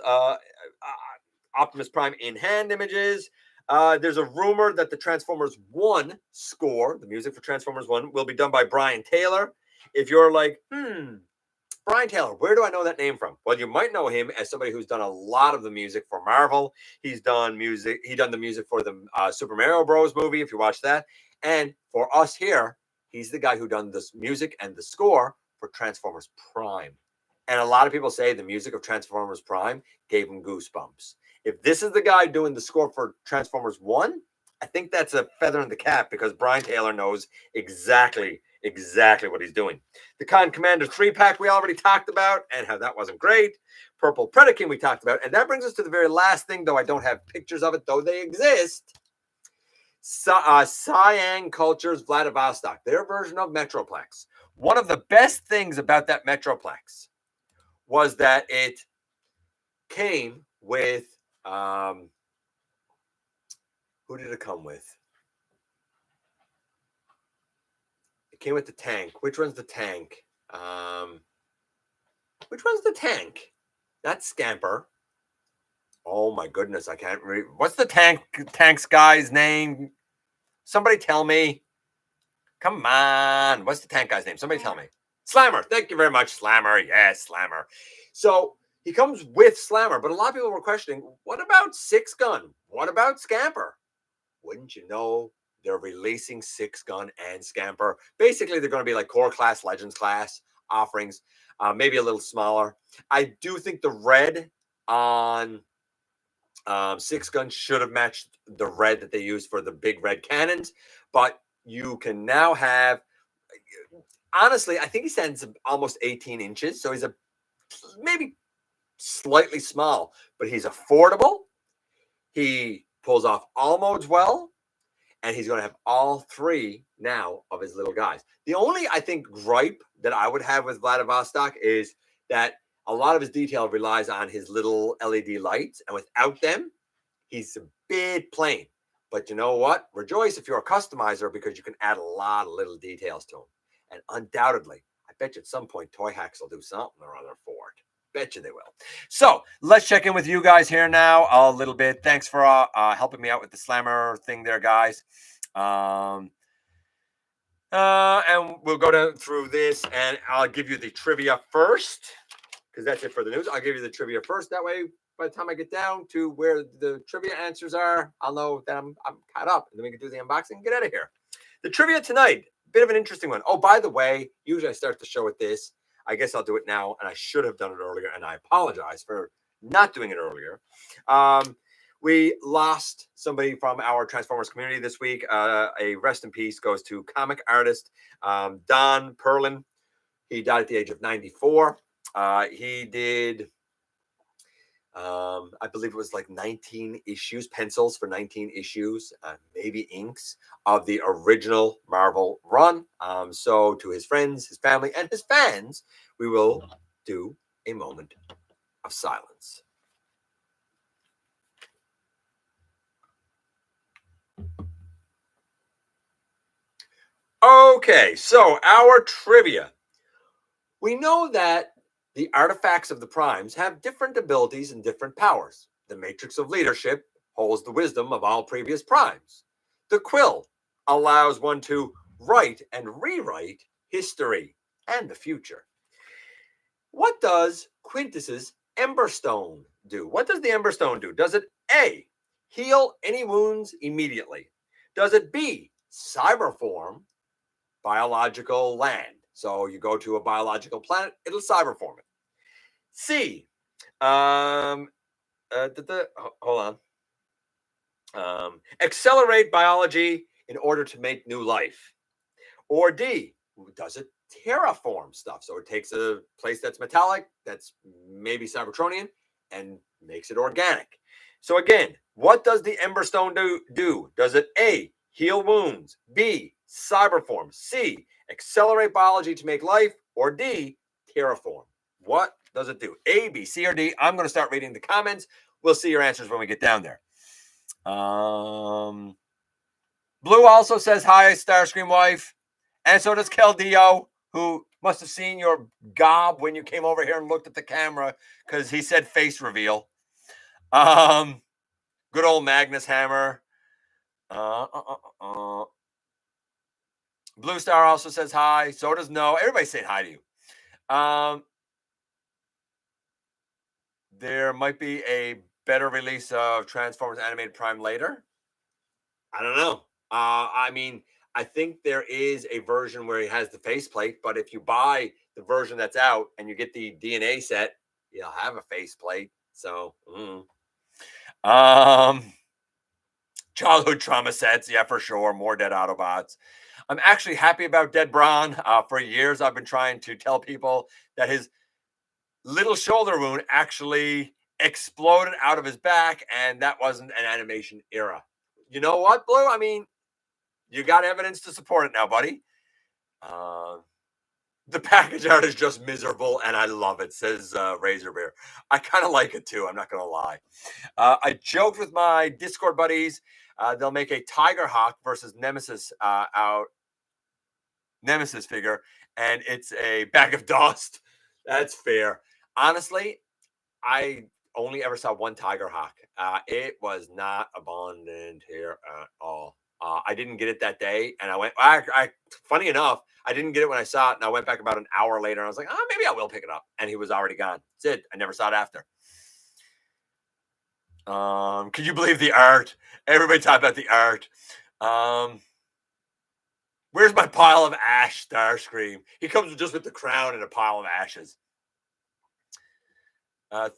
S1: Optimus Prime in hand images. There's a rumor that the Transformers 1 score, the music for Transformers 1, will be done by Brian Taylor. If you're like, Brian Taylor, where do I know that name from? Well, you might know him as somebody who's done a lot of the music for Marvel. He's done music. He done the music for the Super Mario Bros. Movie, if you watch that. And for us here, he's the guy who done this music and the score for Transformers Prime. And a lot of people say the music of Transformers Prime gave him goosebumps. If this is the guy doing the score for Transformers 1, I think that's a feather in the cap because Brian Taylor knows exactly what he's doing. The Con Commander 3-pack we already talked about and how that wasn't great. Purple Predaking we talked about. And that brings us to the very last thing, though I don't have pictures of it, though they exist. Siyang Culture's Vladivostok, their version of Metroplex. One of the best things about that Metroplex was that it came with, who did it come with? It came with the tank. Which one's the tank? Which one's the tank? Not Scamper. Oh my goodness, I can't read. What's the tank's guy's name? Somebody tell me. Come on. What's the tank guy's name? Somebody tell me. Slammer. Thank you very much, Slammer. Yes, Slammer. So he comes with Slammer, but a lot of people were questioning, what about Six Gun? What about Scamper? Wouldn't you know, they're releasing Six Gun and Scamper. Basically, they're going to be like Core Class, Legends Class offerings, maybe a little smaller. I do think the red on Six Gun should have matched the red that they used for the big red cannons, but you can now have, honestly, I think he stands almost 18 inches, so he's maybe slightly small, but he's affordable. He pulls off all modes well, and he's going to have all three now of his little guys. The only, I think, gripe that I would have with Vladivostok is that a lot of his detail relies on his little LED lights, and without them, he's a bit plain. But you know what? Rejoice if you're a customizer because you can add a lot of little details to him. And undoubtedly, I bet you at some point Toy Hacks will do something or other for it. Bet you they will. So let's check in with you guys here now a little bit. Thanks for helping me out with the Slammer thing there, guys. And we'll go through this, and I'll give you the trivia first because that's it for the news. I'll give you the trivia first. That way, by the time I get down to where the trivia answers are, I'll know that I'm caught up, and then we can do the unboxing and get out of here. The trivia tonight, bit of an interesting one. Oh, by the way, usually I start the show with this. I guess I'll do it now, and I should have done it earlier, and I apologize for not doing it earlier. We lost somebody from our Transformers community this week. A rest in peace goes to comic artist Don Perlin. He died at the age of 94. He did I believe it was like 19 issues, pencils for 19 issues, maybe inks of the original Marvel run. So to his friends, his family, and his fans, we will do a moment of silence. Okay, so our trivia. We know that the artifacts of the primes have different abilities and different powers. The matrix of leadership holds the wisdom of all previous primes. The quill allows one to write and rewrite history and the future. What does Quintus's Emberstone do? What does the Emberstone do? Does it A, heal any wounds immediately? Does it B, cyberform biological land? So you go to a biological planet, it'll cyberform it. C, hold on. Accelerate biology in order to make new life. Or D, does it terraform stuff? So it takes a place that's metallic, that's maybe Cybertronian, and makes it organic. So again, what does the Emberstone do? Does it A, heal wounds, B, cyberform, C, accelerate biology to make life, or D, terraform? What does it do? A, B, C, or D? I'm going to start reading the comments. We'll see your answers when we get down there. Blue also says hi, Starscream wife. And so does Keldeo, who must have seen your gob when you came over here and looked at the camera because he said face reveal. Good old Magnus Hammer. Blue Star also says hi. So does No. Everybody's saying hi to you. There might be a better release of Transformers Animated Prime later. I don't know. I mean, I think there is a version where he has the faceplate, but if you buy the version that's out and you get the DNA set, you'll have a faceplate. So, childhood trauma sets, yeah, for sure. More dead Autobots. I'm actually happy about Dead Brawn. For years, I've been trying to tell people that his little shoulder wound actually exploded out of his back, and that wasn't an animation era. You know what, Blue? I mean, you got evidence to support it now, buddy. The package art is just miserable, and I love it, says Razor Bear. I kind of like it, too. I'm not going to lie. I joked with my Discord buddies. They'll make a Tiger Hawk versus Nemesis Nemesis figure, and it's a bag of dust. That's fair. Honestly, I only ever saw one Tiger Hawk. It was not abundant here at all. I didn't get it that day, and I went. Funny enough, I didn't get it when I saw it, and I went back about an hour later, and I was like, "Oh, maybe I will pick it up." And he was already gone. That's it. I never saw it after. Can you believe the art? Everybody talk about the art. Where's my pile of ash, Starscream? He comes just with the crown and a pile of ashes.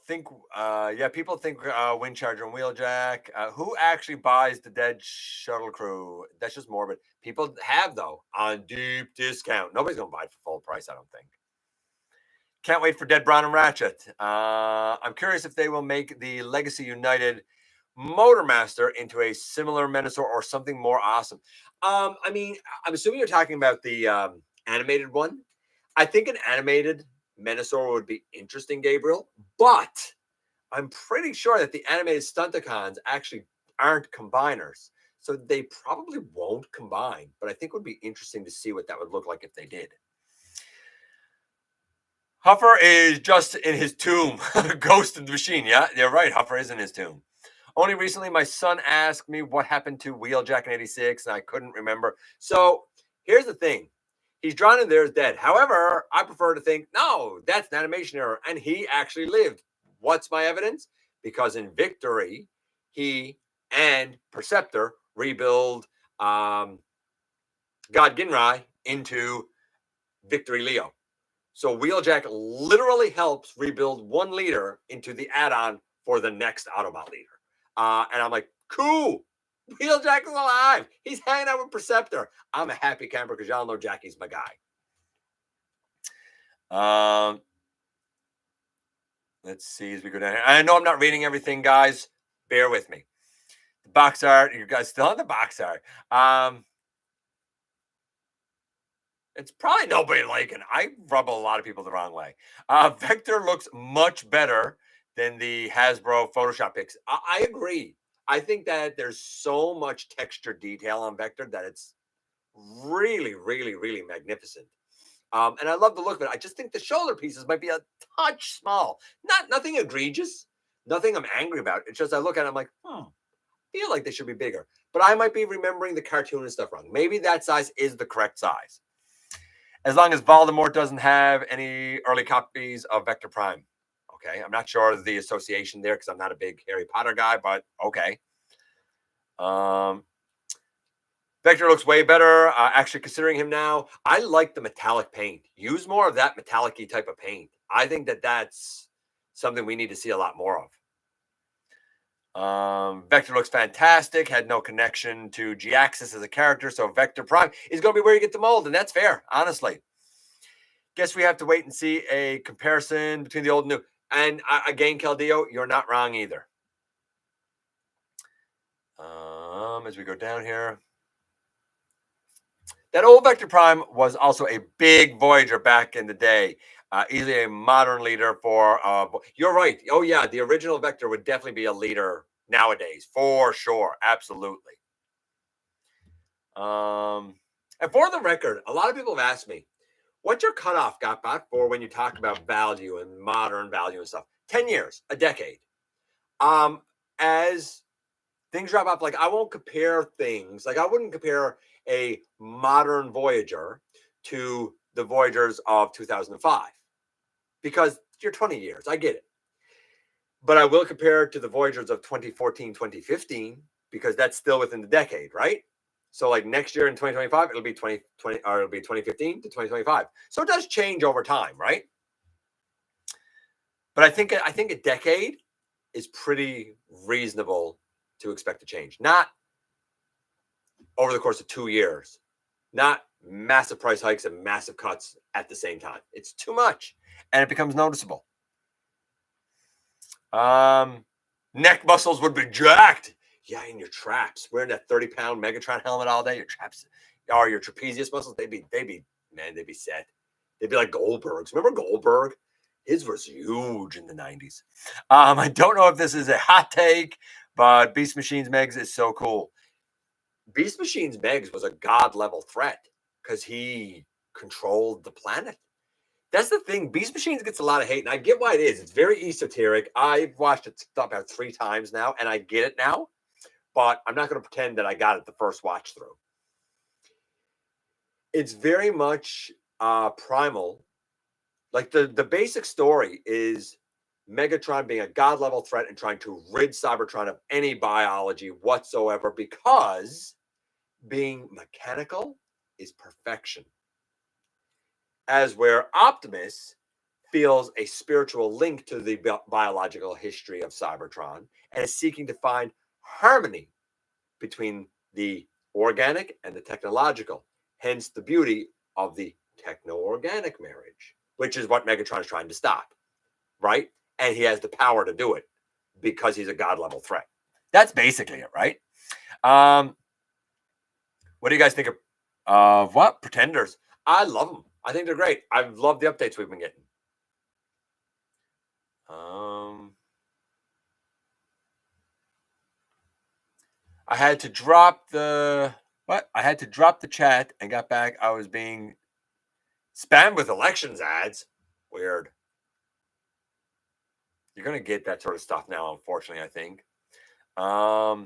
S1: People think Windcharger and Wheeljack. Who actually buys the dead shuttle crew? That's just morbid. People have, though, on deep discount. Nobody's going to buy it for full price, I don't think. Can't wait for Dead Brawn and Ratchet. I'm curious if they will make the Legacy United Motormaster into a similar Menasor or something more awesome. I mean, I'm assuming you're talking about the animated one. I think an animated Menasor would be interesting, Gabriel, but I'm pretty sure that the animated Stunticons actually aren't combiners, so they probably won't combine, but I think it would be interesting to see what that would look like if they did. Huffer is just in his tomb. Ghost of the Machine. Yeah, you're right. Huffer is in his tomb. Only recently, my son asked me what happened to Wheeljack in 86, and I couldn't remember. So here's the thing. He's drawn in there as dead. However, I prefer to think, no, that's an animation error, and he actually lived. What's my evidence? Because in Victory, he and Perceptor rebuild God Ginrai into Victory Leo. So Wheeljack literally helps rebuild one leader into the add-on for the next Autobot leader. And I'm like, cool. Wheeljack is alive. He's hanging out with Perceptor. I'm a happy camper because y'all know Jackie's my guy. Let's see as we go down here. I know I'm not reading everything, guys. Bear with me. The box art, you guys still on the box art. It's probably nobody liking. I rub a lot of people the wrong way. Vector looks much better than the Hasbro Photoshop pics. I agree. I think that there's so much texture detail on Vector that it's really, really, really magnificent. And I love the look of it. I just think the shoulder pieces might be a touch small. Nothing egregious, nothing I'm angry about. It's just I look at it, I'm like, I feel like they should be bigger. But I might be remembering the cartoon and stuff wrong. Maybe that size is the correct size. As long as Voldemort doesn't have any early copies of Vector Prime. Okay, I'm not sure of the association there because I'm not a big Harry Potter guy, but okay. Vector looks way better. Actually, considering him now, I like the metallic paint. Use more of that metallic-y type of paint. I think that that's something we need to see a lot more of. Vector looks fantastic. Had no connection to G-Axis as a character, so Vector Prime is going to be where you get the mold, and that's fair, honestly. Guess we have to wait and see a comparison between the old and new. And again, Caldeo, you're not wrong either. As we go down here. That old Vector Prime was also a big Voyager back in the day. Easily a modern leader for... you're right. Oh, yeah. The original Vector would definitely be a leader nowadays. For sure. Absolutely. And for the record, a lot of people have asked me, what's your cutoff, GotBot, for when you talk about value and modern value and stuff? 10 years, a decade. As things drop off, like I won't compare things. Like I wouldn't compare a modern Voyager to the Voyagers of 2005 because you're 20 years. I get it. But I will compare it to the Voyagers of 2014, 2015 because that's still within the decade, right? So like next year in 2025, it'll be 2020 or it'll be 2015 to 2025. So it does change over time, right? But I think a decade is pretty reasonable to expect to change. Not over the course of 2 years, not massive price hikes and massive cuts at the same time. It's too much, and it becomes noticeable. Neck muscles would be jacked. Yeah, in your traps, wearing that 30-pound Megatron helmet all day, your traps or your trapezius muscles, they'd be set. They'd be like Goldberg's. Remember Goldberg? His was huge in the 90s. I don't know if this is a hot take, but Beast Machines Megs is so cool. Beast Machines Megs was a god-level threat because he controlled the planet. That's the thing. Beast Machines gets a lot of hate, and I get why it is. It's very esoteric. I've watched it about 3 times now, and I get it now. But I'm not going to pretend that I got it the first watch through. It's very much primal. Like the basic story is Megatron being a god-level threat and trying to rid Cybertron of any biology whatsoever because being mechanical is perfection. As where Optimus feels a spiritual link to the biological history of Cybertron and is seeking to find harmony between the organic and the technological. Hence the beauty of the techno-organic marriage, which is what Megatron is trying to stop, right? And he has the power to do it because he's a god-level threat. That's basically it, right? What do you guys think of what? Pretenders. I love them. I think they're great. I've loved the updates we've been getting. I had to drop the chat and got back. I was being spammed with elections ads. Weird. You're gonna get that sort of stuff now, unfortunately, I think. Yeah,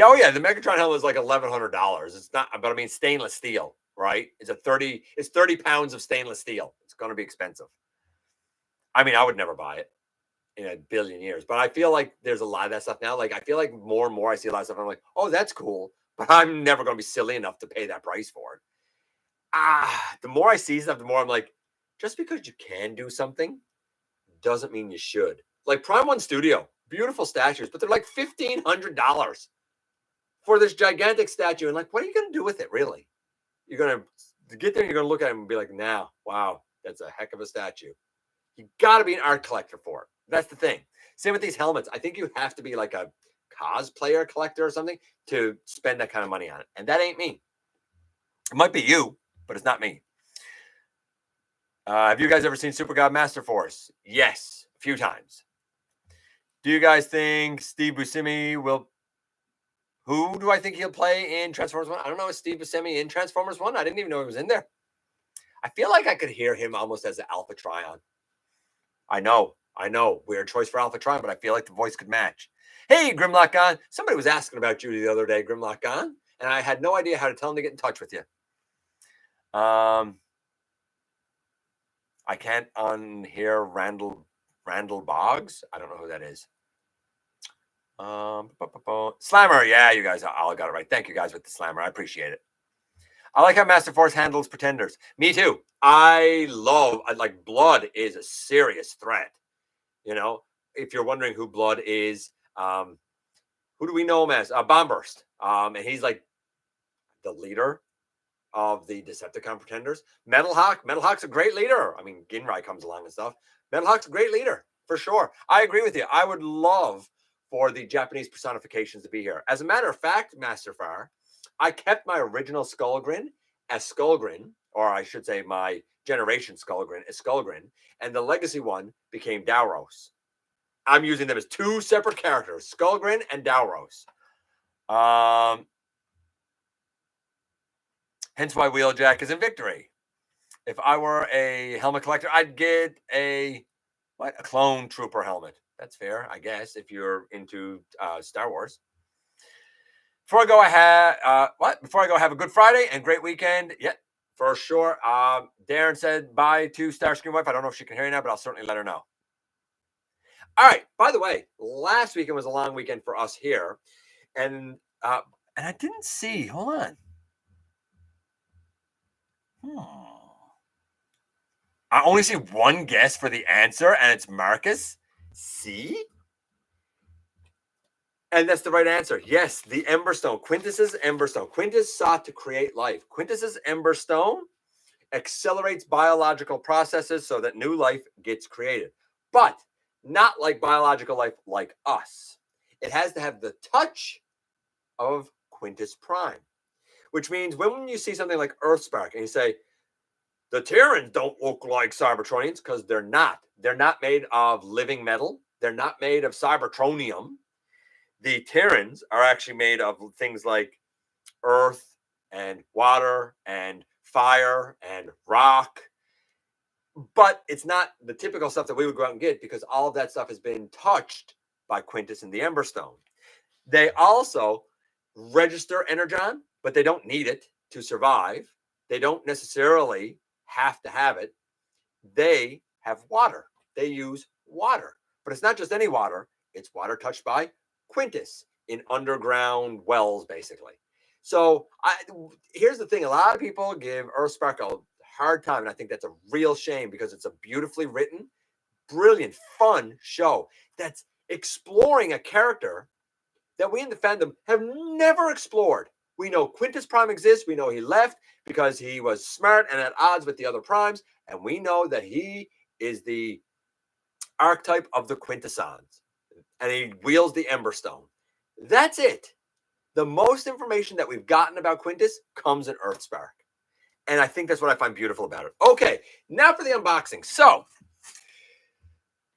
S1: oh yeah, the Megatron helmet is like $1,100. It's not, but I mean stainless steel, right? It's 30 pounds of stainless steel. It's gonna be expensive. I mean, I would never buy it in a billion years, but I feel like there's a lot of that stuff now. Like I feel like more and more I see a lot of stuff. I'm like, oh, that's cool, but I'm never gonna be silly enough to pay that price for it. The more I see stuff, the more I'm like, just because you can do something doesn't mean you should. Like Prime One Studio, beautiful statues, but they're like $1,500 for this gigantic statue. And like, what are you going to do with it, really? You're going to get there, you're going to look at it and be like, nah, wow, that's a heck of a statue. You got to be an art collector for it. That's the thing. Same with these helmets. I think you have to be like a cosplayer collector or something to spend that kind of money on it. And that ain't me. It might be you, but it's not me. Have you guys ever seen Super God Master Force? Yes, a few times. Do you guys think Steve Buscemi will... Who do I think he'll play in Transformers 1? I don't know. Is Steve Buscemi in Transformers 1? I didn't even know he was in there. I feel like I could hear him almost as an Alpha Trion. I know. Weird choice for Alpha Trion, but I feel like the voice could match. Hey, Grimlock Gone. Somebody was asking about you the other day, Grimlock Gone, and I had no idea how to tell them to get in touch with you. I can't unhear Randall Boggs. I don't know who that is. Slammer. Yeah, you guys all got it right. Thank you guys with the Slammer. I appreciate it. I like how Master Force handles pretenders. Me too. I like Blood is a serious threat. You know, if you're wondering who Blood is, who do we know him as? Bombburst. And he's like the leader of the Decepticon pretenders. Metalhawk's a great leader. I mean, Ginrai comes along and stuff. Metalhawk's a great leader for sure. I agree with you. I would love for the Japanese personifications to be here. As a matter of fact, Master Far, I kept my original Skullgrin as Skullgrin, or I should say my generation Skullgrin as Skullgrin, and the legacy one became Dauros. I'm using them as two separate characters, Skullgrin and Dauros. Hence why Wheeljack is in victory. If I were a helmet collector, I'd get a clone trooper helmet. That's fair, I guess, if you're into Star Wars. Before I go, have a good Friday and great weekend. Yeah, for sure. Darren said bye to Starscream Wife. I don't know if she can hear you now, but I'll certainly let her know. All right. By the way, last weekend was a long weekend for us here, and I didn't see. Hold on. I only see one guess for the answer, and it's Marcus. See? And that's the right answer. Yes, the Emberstone. Quintus's Emberstone. Quintus sought to create life. Quintus's Emberstone accelerates biological processes so that new life gets created. But not like biological life like us. It has to have the touch of Quintus Prime. Which means when you see something like Earthspark and you say, the Terrans don't look like Cybertronians, because they're not. They're not made of living metal. They're not made of Cybertronium. The Terrans are actually made of things like earth and water and fire and rock. But it's not the typical stuff that we would go out and get, because all of that stuff has been touched by Quintus and the Emberstone. They also register Energon, but they don't need it to survive. They don't necessarily have to have it. They have water. They use water. But it's not just any water. It's water touched by Quintus in underground wells, basically. So here's the thing. A lot of people give Earthspark a hard time, and I think that's a real shame, because it's a beautifully written, brilliant, fun show that's exploring a character that we in the fandom have never explored. We know Quintus Prime exists. We know he left because he was smart and at odds with the other primes. And we know that he is the archetype of the Quintessons. And he wields the Emberstone. That's it. The most information that we've gotten about Quintus comes in Earthspark. And I think that's what I find beautiful about it. Okay, now for the unboxing. So,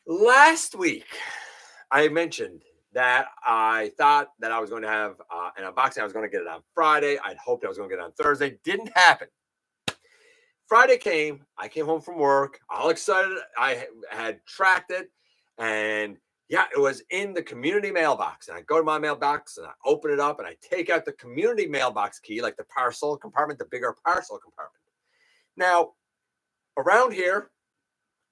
S1: last week, I mentioned that I thought that I was going to have an unboxing. I was going to get it on Friday. I'd hoped I was going to get it on Thursday. Didn't happen. Friday came. I came home from work, all excited. I had tracked it. And yeah, it was in the community mailbox. And I go to my mailbox and I open it up and I take out the community mailbox key, like the parcel compartment, the bigger parcel compartment. Now, around here,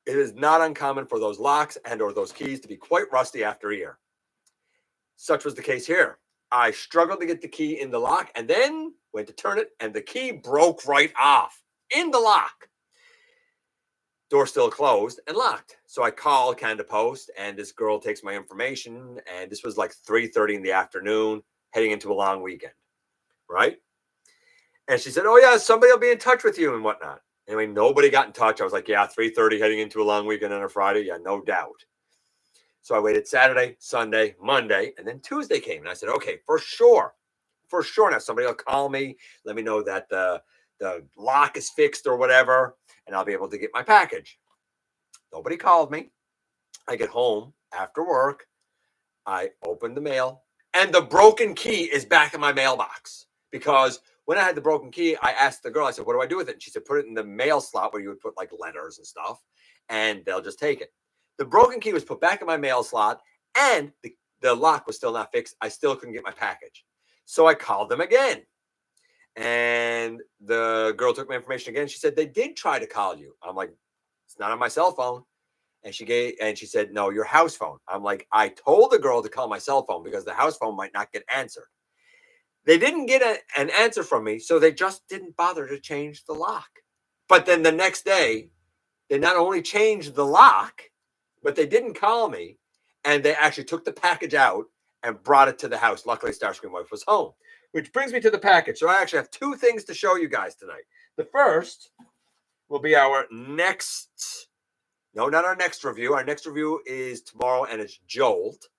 S1: it is not uncommon for those locks and or those keys to be quite rusty after a year. Such was the case here. I struggled to get the key in the lock and then went to turn it and the key broke right off in the lock. Door still closed and locked. So I called Canada Post and this girl takes my information, and this was like 3:30 in the afternoon, heading into a long weekend, right? And she said, oh yeah, somebody will be in touch with you and whatnot. Anyway, nobody got in touch. I was like, yeah, 3:30 heading into a long weekend on a Friday. Yeah, no doubt. So I waited Saturday, Sunday, Monday, and then Tuesday came. And I said, okay, for sure. Now somebody will call me, let me know that the lock is fixed or whatever, and I'll be able to get my package. Nobody called me. I get home after work. I open the mail, and the broken key is back in my mailbox. Because when I had the broken key, I asked the girl, I said, what do I do with it? And she said, put it in the mail slot where you would put like letters and stuff, and they'll just take it. The broken key was put back in my mail slot, and the lock was still not fixed. I still couldn't get my package. So I called them again. And the girl took my information again. She said, they did try to call you. I'm like, it's not on my cell phone. And she said, no, your house phone. I'm like, I told the girl to call my cell phone because the house phone might not get answered. They didn't get an answer from me, so they just didn't bother to change the lock. But then the next day, they not only changed the lock, but they didn't call me, and they actually took the package out and brought it to the house. Luckily, Starscream Wife was home, which brings me to the package. So I actually have two things to show you guys tonight. The first will be our next, no, not our next review. Our next review is tomorrow, and it's Jolt.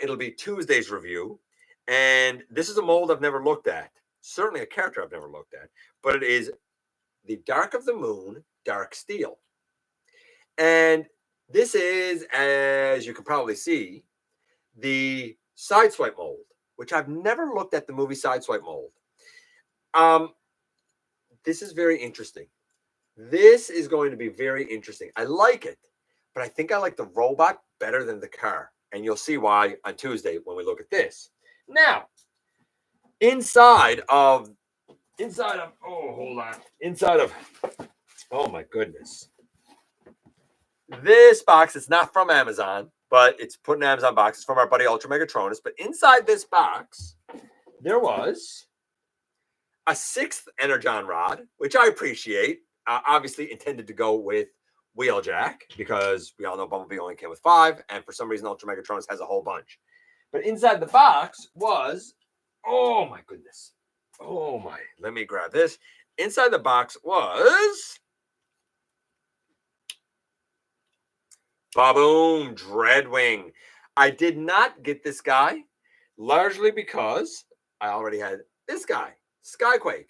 S1: It'll be Tuesday's review. And this is a mold I've never looked at. Certainly a character I've never looked at. But it is the Dark of the Moon, Dark Steel. And this is, as you can probably see, the Sideswipe mold, which I've never looked at the movie Sideswipe mold. This is very interesting. This is going to be very interesting. I like it, but I think I like the robot better than the car. And you'll see why on Tuesday when we look at this. Now, inside of, oh my goodness. This box is not from Amazon, but it's put in an Amazon box. It's from our buddy Ultra Megatronus. But inside this box, there was a 6th Energon rod, which I appreciate. Obviously intended to go with Wheeljack, because we all know Bumblebee only came with 5, and for some reason Ultra Megatronus has a whole bunch. But inside the box was, oh my goodness. Oh my, let me grab this. Inside the box was Baboom, Dreadwing. I did not get this guy, largely because I already had this guy, Skyquake.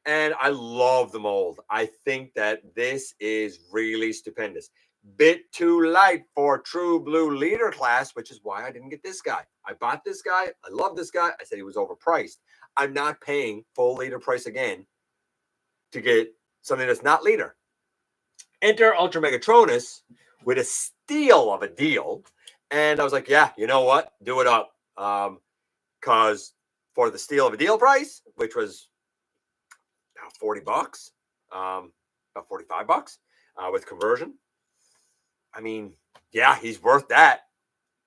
S1: And I love the mold. I think that this is really stupendous. Bit too light for true blue leader class, which is why I didn't get this guy. I bought this guy. I love this guy. I said he was overpriced. I'm not paying full leader price again to get something that's not leader. Enter Ultra Megatronus with a steal of a deal. And I was like, yeah, you know what? Do it up. Because for the steal of a deal price, which was about $40, about $45 with conversion. I mean, yeah, he's worth that.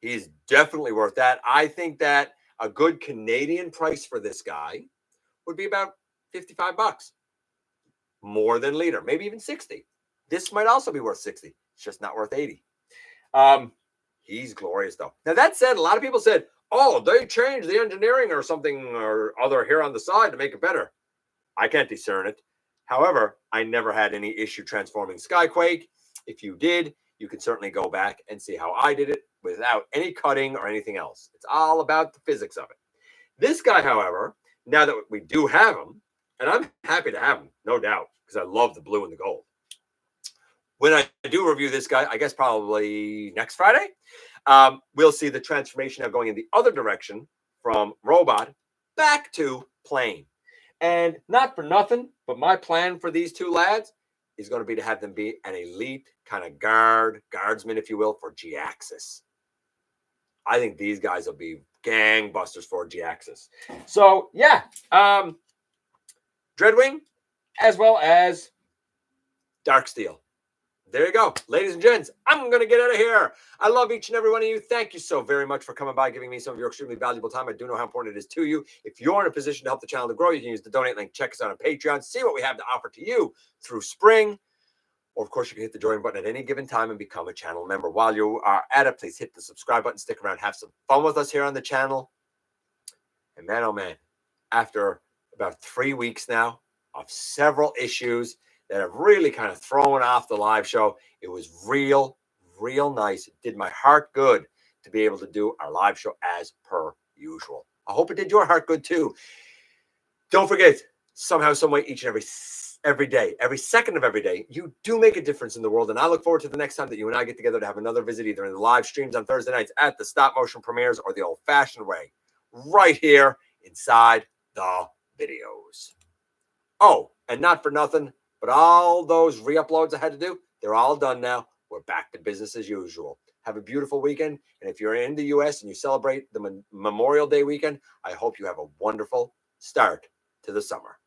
S1: He's definitely worth that. I think that a good Canadian price for this guy would be about $55. More than leader, maybe even 60. This might also be worth 60. It's just not worth 80. He's glorious though. Now that said, a lot of people said, oh, they changed the engineering or something or other here on the side to make it better. I can't discern it. However, I never had any issue transforming Skyquake. If you did, you can certainly go back and see how I did it without any cutting or anything else. It's all about the physics of it. This guy, however, now that we do have him, and I'm happy to have him, no doubt, because I love the blue and the gold. When I do review this guy, I guess probably next Friday, we'll see the transformation now going in the other direction from robot back to plane. And not for nothing, but my plan for these two lads is going to be to have them be an elite kind of guardsman, if you will, for G-Axis. I think these guys will be gangbusters for G-Axis. So, yeah, Dreadwing as well as Dark Steel. There you go. Ladies and gents, I'm going to get out of here. I love each and every one of you. Thank you so very much for coming by, giving me some of your extremely valuable time. I do know how important it is to you. If you're in a position to help the channel to grow, you can use the donate link. Check us out on Patreon. See what we have to offer to you through spring. Or, of course, you can hit the join button at any given time and become a channel member. While you are at it, please hit the subscribe button. Stick around. Have some fun with us here on the channel. And man, oh man, after about 3 weeks now of several issues, that have really kind of thrown off the live show. It was real nice. It did my heart good to be able to do our live show as per usual. I hope it did your heart good too. Don't forget, somehow, some way, each and every day, every second of every day, you do make a difference in the world. And I look forward to the next time that you and I get together to have another visit, either in the live streams on Thursday nights at the stop motion premieres or the old fashioned way, right here inside the videos. Oh, and not for nothing, but all those re-uploads I had to do, they're all done now. We're back to business as usual. Have a beautiful weekend. And if you're in the US and you celebrate the Memorial Day weekend, I hope you have a wonderful start to the summer.